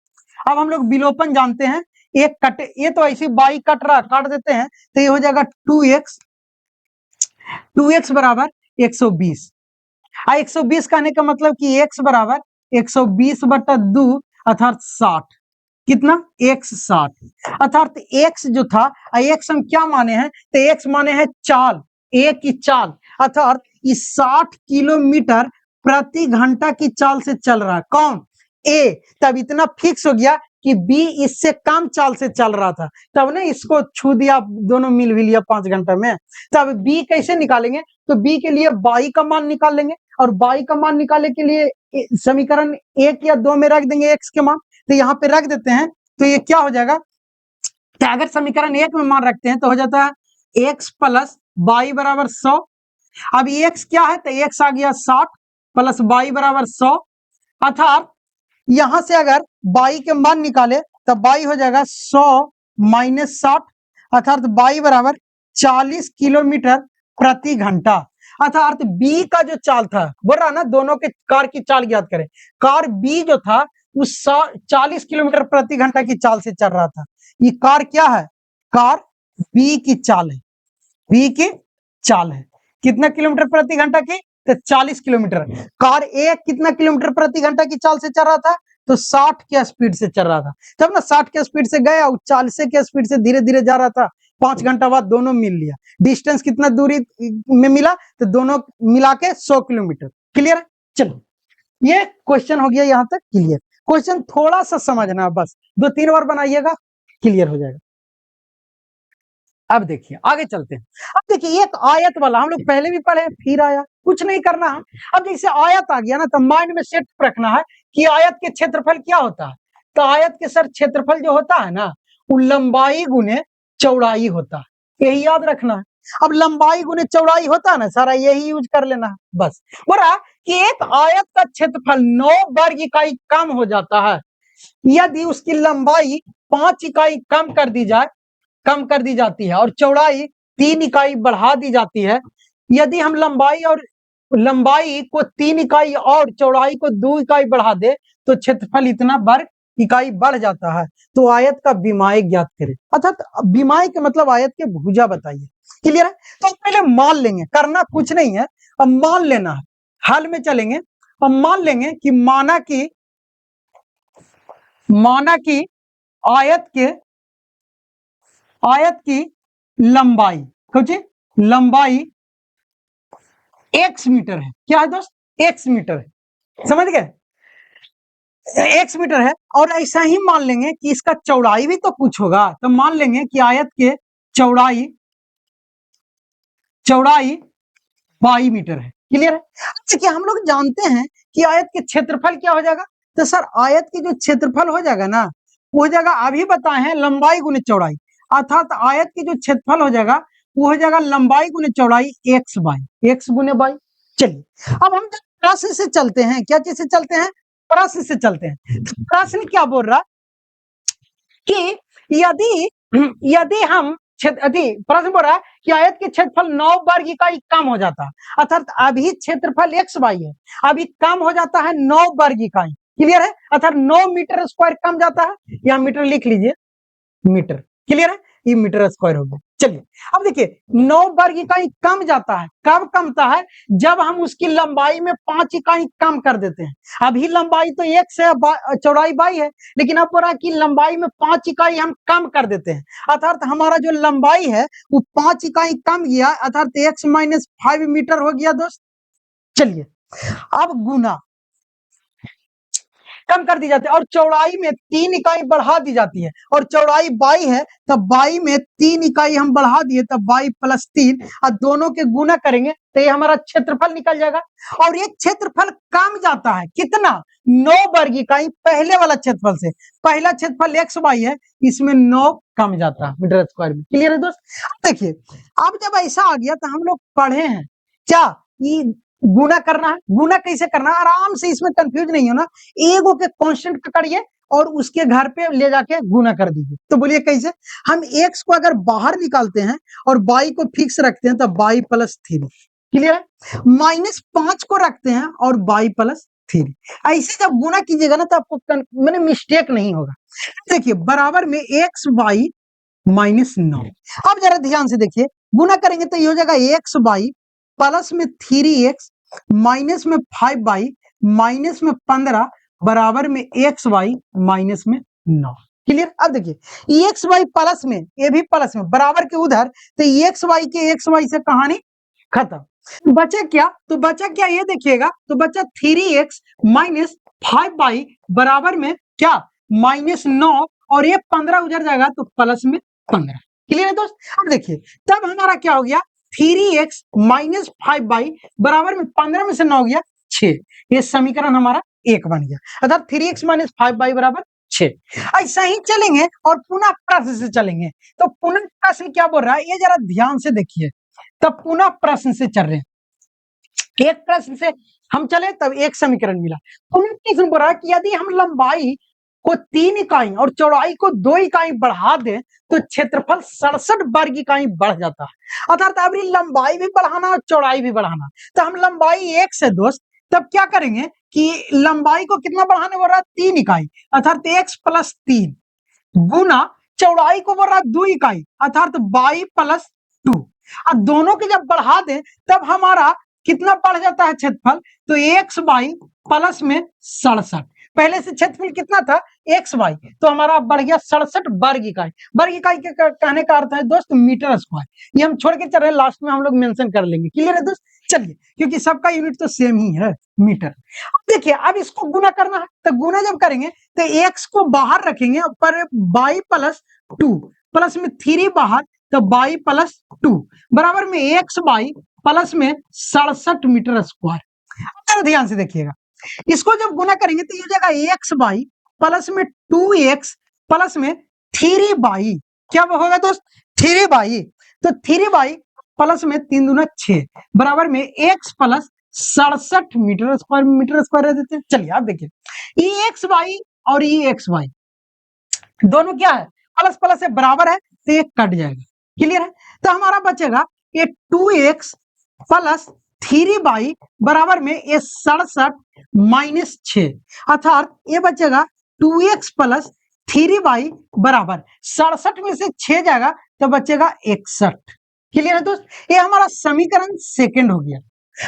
अब हम लोग विलोपन जानते हैं, एक कट, ये तो ऐसी बाई कट रहा, काट देते हैं, तो ये हो जाएगा 2x बराबर 120। 120 कहने का मतलब कि x बराबर 120 बटा 2 अर्थात 60। कितना? x 60। अर्थात x जो था, x हम क्या माने हैं, तो x माने हैं चाल, a की चाल, अर्थात इस 60 किलोमीटर प्रति घंटा की चाल से चल रहा है। कौन? a। तब इतना फिक्स हो गया कि बी इससे कम चाल से चल रहा था, तब ने इसको छू दिया, दोनों मिल भी लिया 5 घंटा में। तब बी कैसे निकालेंगे, तो बी के लिए बाई का मान निकाल लेंगे, और बाई का मान निकालने के लिए समीकरण 1 या 2 में रख देंगे एक्स के मान। तो यहाँ पे रख देते हैं, तो ये क्या हो जाएगा, तो अगर समीकरण 1 में मान रखते हैं तो हो जाता है एक्स प्लस बाई बराबर 100। अब एक्स क्या है, तो एक्स आ गया 60 प्लस बाई बराबर 100, अर्थात यहां से अगर बाई के मान निकाले तो बाई हो जाएगा 100 माइनस 60, अर्थात बाई बराबर 40 किलोमीटर प्रति घंटा। अर्थात बी का जो चाल था, बोल रहा ना दोनों के कार की चाल ज्ञात करें, कार बी जो था वो 40 किलोमीटर प्रति घंटा की चाल से चल रहा था। ये कार क्या है, कार बी की चाल है, बी की चाल है कितना किलोमीटर प्रति घंटा की, तो 40 किलोमीटर। कार ए कितना किलोमीटर प्रति घंटा की चाल से चल रहा था, तो 60 के स्पीड से चल रहा था। तब ना 60 के स्पीड से गया, 40 के स्पीड से धीरे धीरे जा रहा था। 5 घंटा बाद दोनों मिल लिया, डिस्टेंस कितना दूरी में मिला, तो दोनों मिला के 100 किलोमीटर। क्लियर है, चलो ये क्वेश्चन हो गया यहां तक क्लियर। क्वेश्चन थोड़ा सा समझना, बस 2-3 बार बनाइएगा, क्लियर हो जाएगा। अब देखिए आगे चलते हैं। अब देखिए एक आयत वाला, हम लोग पहले भी पढ़े फिर आया, कुछ नहीं करना है। अब जैसे आयत आ गया ना, तो माइंड में सेट रखना है कि आयत के क्षेत्रफल क्या होता है। तो आयत के सर क्षेत्रफल जो होता है ना, वो लंबाई गुने चौड़ाई होता है, यही याद रखना है। अब लंबाई गुने चौड़ाई होता है ना, सारा यही यूज कर लेना है बस। बोला कि एक आयत का क्षेत्रफल 9 वर्ग इकाई कम हो जाता है यदि उसकी लंबाई 5 इकाई कम कर दी जाती है और चौड़ाई 3 इकाई बढ़ा दी जाती है। यदि हम लंबाई को 3 इकाई और चौड़ाई को 2 इकाई बढ़ा दे तो क्षेत्रफल इतना वर्ग इकाई बढ़ जाता है। तो आयत का विमायक ज्ञात करें, अर्थात विमायक के मतलब आयत के भुजा बताइए। क्लियर है, तो पहले मान लेंगे, करना कुछ नहीं है, अब मान लेना है। हल में चलेंगे, अब मान लेंगे कि माना कि आयत की लंबाई, कुछ लंबाई x मीटर है। क्या है दोस्त, x मीटर है, समझ गए, x मीटर है। और ऐसा ही मान लेंगे कि इसका चौड़ाई भी तो कुछ होगा, तो मान लेंगे कि आयत के चौड़ाई बाई मीटर है। क्लियर है। देखिए हम लोग जानते हैं कि आयत के क्षेत्रफल क्या हो जाएगा, तो सर आयत की जो क्षेत्रफल हो जाएगा ना, वो हो जाएगा, अभी बताए हैं लंबाई गुने चौड़ाई, अर्थात आयत की जो क्षेत्रफल हो जाएगा वो हो जाएगा लंबाई गुने चौड़ाई x गुने बाई। चलिए अब हम प्रश्न से चलते हैं, क्या चीज से चलते हैं, प्रश्न से चलते हैं। प्रश्न क्या बोल रहा कि यदि हम प्रश्न बोल रहा है कि आयत के क्षेत्रफल 9 वर्ग इकाई कम हो जाता है, अर्थात अभी क्षेत्रफल x y है, अभी कम हो जाता है 9 वर्ग इकाई। क्लियर है, अर्थात 9 मीटर स्क्वायर कम जाता है, यहाँ मीटर लिख लीजिए, मीटर। क्लियर है, ये मीटर स्क्वायर हो गया। चलिए अब देखिए 9 वर्ग इकाई कम जाता है, कब कमता है, जब हम उसकी लंबाई में 5 इकाई कम कर देते हैं। अभी लंबाई तो x है, चौड़ाई बाई है, लेकिन अब बोला कि लंबाई में 5 इकाई हम कम कर देते हैं, अर्थात हमारा जो लंबाई है वो 5 इकाई कम गया, अर्थात x माइनस 5 मीटर हो गया दोस्त। चलिए अब गुना कम कर दी जाती है और चौड़ाई में 3 इकाई बढ़ा दी जाती है, और चौड़ाई बाई है तो बाई में 3 इकाई हम बढ़ा दिए, तो बाई प्लस 3, और दोनों के गुना करेंगे तो ये हमारा क्षेत्रफल निकल जाएगा। और ये क्षेत्रफल कम जाता है कितना, 9 वर्ग इकाई पहले वाला क्षेत्रफल से। पहला क्षेत्रफल एक्स वाई है, इसमें 9 कम जाता है मीटर स्क्वायर में। क्लियर है दोस्त। देखिए अब जब ऐसा आ गया तो हम लोग पढ़े हैं क्या, गुना करना है। गुना कैसे करना है, आराम से, इसमें कंफ्यूज नहीं होना। एगो के कांस्टेंट पकड़िए और उसके घर पे ले जाके गुना कर दीजिए। तो बोलिए कैसे, हम x को अगर बाहर निकालते हैं और बाई को फिक्स रखते हैं तो बाई प्लस 3। क्लियर है, -5 को रखते हैं और बाई प्लस 3। ऐसे जब गुना कीजिएगा ना तो आपको मैंने मिस्टेक नहीं होगा। देखिए बराबर में एक्स बाई -9। अब जरा ध्यान से देखिए, गुना करेंगे तो ये हो जाएगा एक्स बाई प्लस में 3x माइनस में 5 बाई माइनस में 15 बराबर में एक्स वाई माइनस में 9। क्लियर। अब देखिए एक्स वाई प्लस में, ये भी प्लस में, बराबर के उधर, तो एक्स वाई से कहानी खत्म। बचा क्या, तो बचा क्या ये देखिएगा, तो बचा 3x माइनस 5 बाई बराबर में क्या -9 और ये 15 उधर जाएगा तो प्लस में 15। क्लियर है दोस्त? अब देखिए तब हमारा क्या हो गया 3x माइनस 5y बराबर में 15 में से 9 गया 6। ये समीकरण हमारा 1 बन गया, अर्थात 3x माइनस 5y बराबर 6। ऐसा ही चलेंगे और पुनः प्रश्न से चलेंगे। तो पुनः प्रश्न क्या बोल रहा है ये जरा ध्यान से देखिए। तब पुनः प्रश्न से चल रहे हैं, एक प्रश्न से हम चले तब एक समीकरण मिला। पुनः प्रश्न बोल रहा है कि यदि हम लंबाई को 3 इकाई और चौड़ाई को 2 इकाई बढ़ा दे तो क्षेत्रफल 67 वर्ग इकाई बढ़ जाता है। अर्थात अभी लंबाई भी बढ़ाना और चौड़ाई भी बढ़ाना। तो हम लंबाई 1 से दोस्त तब क्या करेंगे कि लंबाई को कितना बढ़ाने बोल रहा है 3 इकाई अर्थात x प्लस 3 गुना चौड़ाई को बोल रहा है 2 इकाई अर्थात y प्लस 2। अब दोनों के जब बढ़ा दें तब हमारा कितना बढ़ जाता है क्षेत्रफल, तो एक्स वाई प्लस में 67। पहले से क्षेत्रफल कितना था एक्स वाई, तो हमारा बढ़ गया 67 वर्ग इकाई। वर्ग इकाई के कहने का अर्थ है दोस्त मीटर स्क्वायर। ये हम छोड़ के चल रहे हैं, लास्ट में हम लोग मेंशन कर लेंगे। क्लियर है दोस्त? चलिए, क्योंकि सबका यूनिट तो सेम ही है मीटर। अब देखिए अब इसको गुना करना है, तो गुना जब करेंगे तो एक्स को बाहर रखेंगे पर वाई प्लस 2 प्लस में 3 बाहर तो वाई प्लस 2 बराबर में एक्स वाई प्लस में 67 मीटर स्क्वायर। ध्यान से देखिएगा, इसको जब गुना करेंगे तो ये जाएगा एक्स वाई प्लस में 2x प्लस में 3y। क्या होगा दोस्त 3y, तो 3y प्लस में 3 दूना 6 बराबर में x प्लस 67 मीटर स्क्वायर रह देते हैं। चलिए आप देखिए ये एक्स वाई और ये एक्स वाई दोनों क्या है प्लस प्लस से बराबर है तो ये कट जाएगा। क्लियर है? तो हमारा बचेगा ये 2x प्लस 3y बराबर में ये 67 माइनस 6 अर्थात ये बचेगा 2x प्लस 3y बराबर 67 में से 6 जाएगा तो बचेगा 61। क्लियर है दोस्त? ये हमारा समीकरण सेकंड हो गया।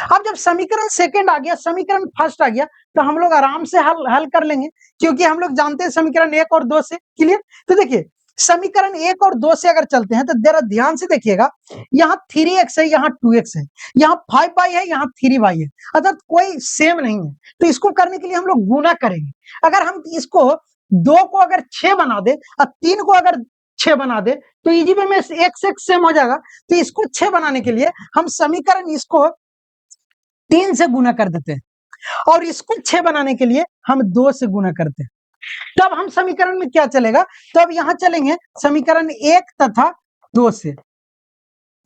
अब जब समीकरण सेकंड आ गया, समीकरण फर्स्ट आ गया, तो हम लोग आराम से हल कर लेंगे, क्योंकि हम लोग जानते हैं समीकरण 1 और 2 से। क्लियर? तो देखिए समीकरण 1 और 2 से अगर चलते हैं तो जरा ध्यान से देखिएगा, यहाँ 3x है, यहाँ 2x है, यहाँ 5y है, यहाँ 3y है, अर्थात कोई सेम नहीं है। तो इसको करने के लिए हम लोग गुना करेंगे। अगर हम इसको 2 को अगर 6 बना दे और 3 को अगर 6 बना दे तो इजी वे में x सेम हो जाएगा। तो इसको 6 बनाने के लिए हम समीकरण इसको 3 से गुना कर देते हैं और इसको 6 बनाने के लिए हम 2 से गुना करते हैं। तब हम समीकरण में क्या चलेगा, तब यहां चलेंगे समीकरण 1 तथा 2 से,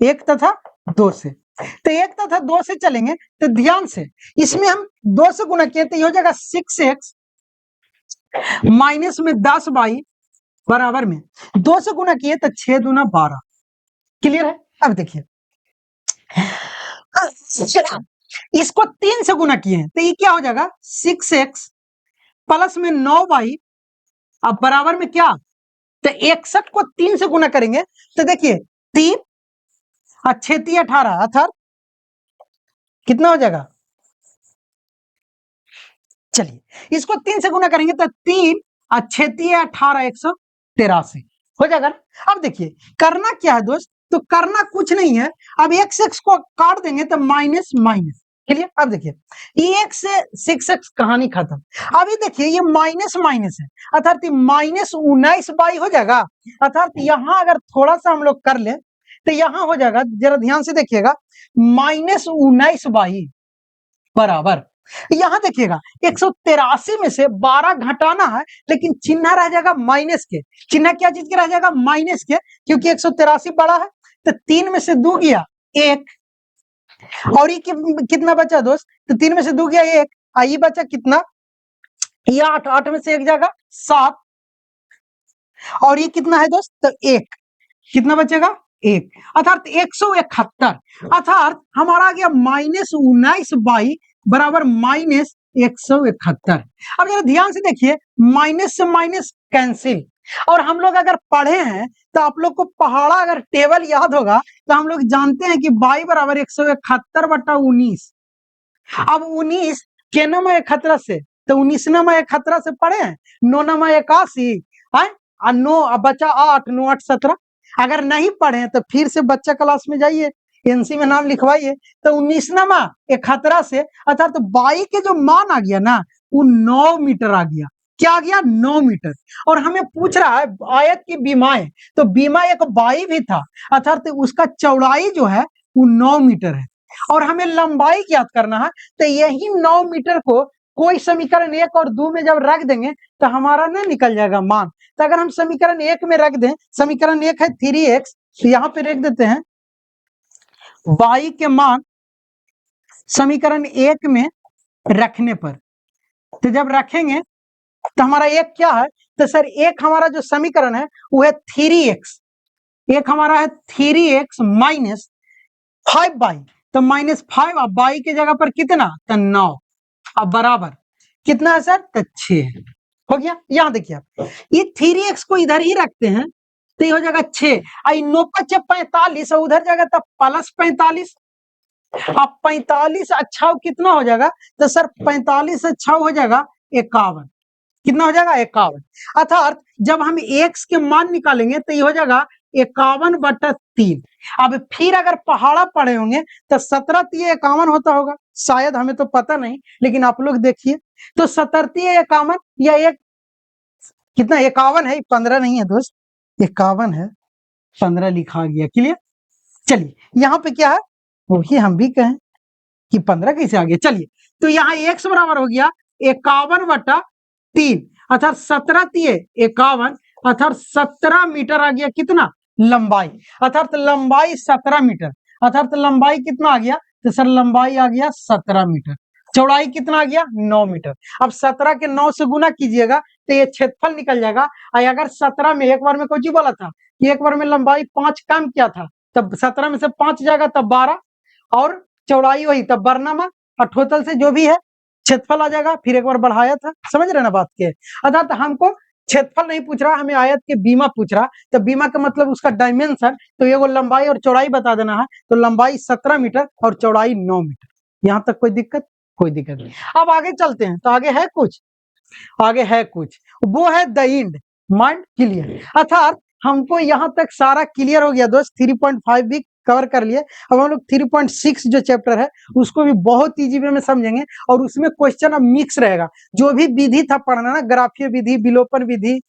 1 तथा 2 से। तो 1 तथा 2 से चलेंगे तो ध्यान से इसमें हम 2 से गुना किए तो ये हो जाएगा 6x माइनस में 10y बराबर में 2 से गुना किए तो 6 दूना 12। क्लियर है? अब देखिए इसको 3 से गुना किए हैं तो ये क्या हो जाएगा 6x प्लस में 9y अब बराबर में क्या, तो 61 को 3 से गुना करेंगे तो देखिए 3 और 6 3 18 अर्थात कितना हो जाएगा, चलिए इसको 3 से गुना करेंगे तो 3 और 6 3 18 183 हो जाएगा। अब देखिए करना क्या है दोस्त, तो करना कुछ नहीं है, अब x को काट देंगे तो माइनस माइनस। क्लियर? अब देखिए ये x से 6x कहानी खत्म। अभी देखिए ये माइनस माइनस है अर्थात माइनस 19y हो जाएगा। अर्थात यहां अगर थोड़ा सा हम लोग कर ले तो यहां हो जाएगा, जरा ध्यान से देखिएगा, माइनस 19y बराबर, यहां देखिएगा 183 में से 12 घटाना है लेकिन चिन्ह रह जाएगा माइनस के। चिन्ह क्या चीज के रह जाएगा, माइनस के, क्योंकि 183 बड़ा है। तो 3 में से 2 गया 1 और ये कितना बचा दोस्त, तो 3 में से 2 गया 1, ये बचा कितना, ये 8, 8 में से 1 जाएगा 7 और ये कितना है दोस्त, तो 1, कितना बचेगा 1 अर्थात 171। अर्थात हमारा आ गया माइनस 19y बराबर माइनस 171। अब जरा ध्यान से देखिए माइनस से माइनस कैंसिल, और हम लोग अगर पढ़े हैं तो आप लोग को पहाड़ा अगर टेबल याद होगा तो हम लोग जानते हैं कि y बराबर 171 बटा 19। अब 19 के नमा 71 से, तो 19 नमा 71 से पढ़े हैं, 9 नमा 81 है, 9 बचा 8, 9 8 17। अगर नहीं पढ़े तो फिर से बच्चा क्लास में जाइए, एनसी में नाम लिखवाइए। तो 19 नमा 71 से अर्थात तो बाई के जो मान आ गया ना वो 9 मीटर आ गया। क्या आ गया 9 मीटर। और हमें पूछ रहा है आयत की बीमाएं, तो बीमा एक बाई भी था, अर्थात उसका चौड़ाई जो है वो 9 मीटर है और हमें लंबाई ज्ञात करना है। तो यही 9 मीटर को कोई समीकरण 1 और 2 में जब रख देंगे तो हमारा ना निकल जाएगा मान। तो अगर हम समीकरण 1 में रख दें, समीकरण 1 है 3x, तो यहाँ पे रख देते हैं y के मान समीकरण 1 में रखने पर, तो जब रखेंगे तो हमारा एक क्या है, तो सर एक हमारा जो समीकरण है वो है 3x, एक हमारा है 3x माइनस 5y, तो -5 अब y की जगह पर कितना, तो 9, अब बराबर कितना है सर, तो 6 हो गया। यहां देखिए आप ये 3x को इधर ही रखते हैं तो ये हो जाएगा 6, आई 9 × 45 उधर जाएगा तो +45, अब 45 अच्छा कितना हो जाएगा, तो सर 45 अच्छा हो जाएगा 51, कितना हो जाएगा 51, अर्थात जब हम x के मान निकालेंगे तो ये हो जाएगा 51/3। अब फिर अगर पहाड़ा पड़े होंगे तो 17 × 51 होता होगा, शायद, हमें तो पता नहीं, लेकिन आप लोग देखिए तो 17 × 51 या एक कितना 51 है, 15 नहीं है दोस्त, 51 है, 15 लिखा गया, क्लियर। चलिए यहाँ पे क्या है वो भी हम भी कहें कि 15 कैसे आ गया। चलिए तो यहाँ x बराबर हो गया 51/3, अर्थात 17 × 51, अर्थात 17 मीटर आ गया कितना लंबाई, अर्थात लंबाई 17 मीटर, अर्थात लंबाई कितना आ गया, तो सर लंबाई आ गया 17 मीटर, चौड़ाई कितना आ गया 9 मीटर। अब 17 के 9 से गुना कीजिएगा तो ये क्षेत्रफल निकल जाएगा। अगर 17 में एक बार में कुछ बोला था कि एक बार में लंबाई 5 कम किया था, तब 17 में से 5 जाएगा तब 12, और चौड़ाई वही तब बरनामा, और टोटल से जो भी है क्षेत्रफल आ जाएगा, फिर एक बार बढ़ाया था, समझ रहे ना बात के। अर्थात हमको क्षेत्रफल नहीं पूछ रहा, हमें आयत के बीमा पूछ रहा, तो बीमा का मतलब उसका डायमेंशन, तो ये वो लंबाई और चौड़ाई बता देना है, तो लंबाई 17 मीटर और चौड़ाई 9 मीटर। यहाँ तक कोई दिक्कत, कोई दिक्कत नहीं। अब आगे चलते हैं, तो आगे है कुछ, आगे है कुछ, वो है द एंड, माइंड क्लियर, अर्थात हमको यहाँ तक सारा क्लियर हो गया दोस्त, 3.5 भी कवर कर लिए। अब हम लोग 3.6 जो चैप्टर है उसको भी बहुत इजी वे में समझेंगे, और उसमें क्वेश्चन अब मिक्स रहेगा, जो भी विधि था पढ़ना ना, ग्राफीय विधि, विलोपन विधि,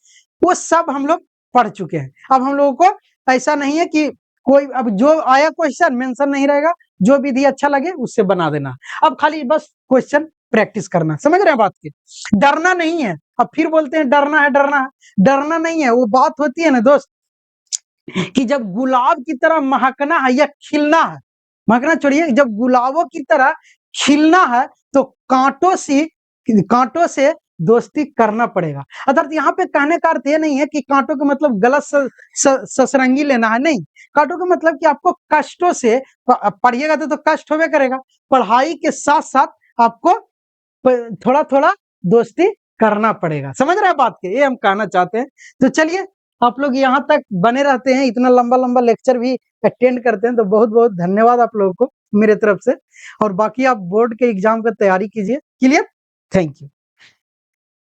वो सब हम लोग पढ़ चुके हैं। अब हम लोगों को ऐसा नहीं है कि कोई अब जो आया क्वेश्चन मेंशन नहीं रहेगा, जो विधि अच्छा लगे उससे बना देना, अब खाली बस क्वेश्चन प्रैक्टिस करना, समझ रहे हैं बात की, डरना नहीं है। अब फिर बोलते हैं डरना है, डरना है, डरना नहीं है, वो बात होती है ना दोस्त कि जब गुलाब की तरह महकना है या खिलना है, महकना छोड़िए, जब गुलाबों की तरह खिलना है तो कांटों से दोस्ती करना पड़ेगा। अर्थात यहाँ पे कहने का अर्थ ये नहीं है कि कांटों का मतलब गलत ससरंगी लेना है, नहीं, कांटों का मतलब कि आपको कष्टों से पढ़िएगा तो कष्ट होवे करेगा, पढ़ाई के साथ साथ आपको थोड़ा थोड़ा दोस्ती करना पड़ेगा, समझ रहे हैं बात के, ये हम कहना चाहते हैं। तो चलिए आप लोग यहाँ तक बने रहते हैं, इतना लंबा लंबा लेक्चर भी अटेंड करते हैं, तो बहुत बहुत धन्यवाद आप लोगों को मेरे तरफ से, और बाकी आप बोर्ड के एग्जाम का तैयारी कीजिए, क्लियर, थैंक यू।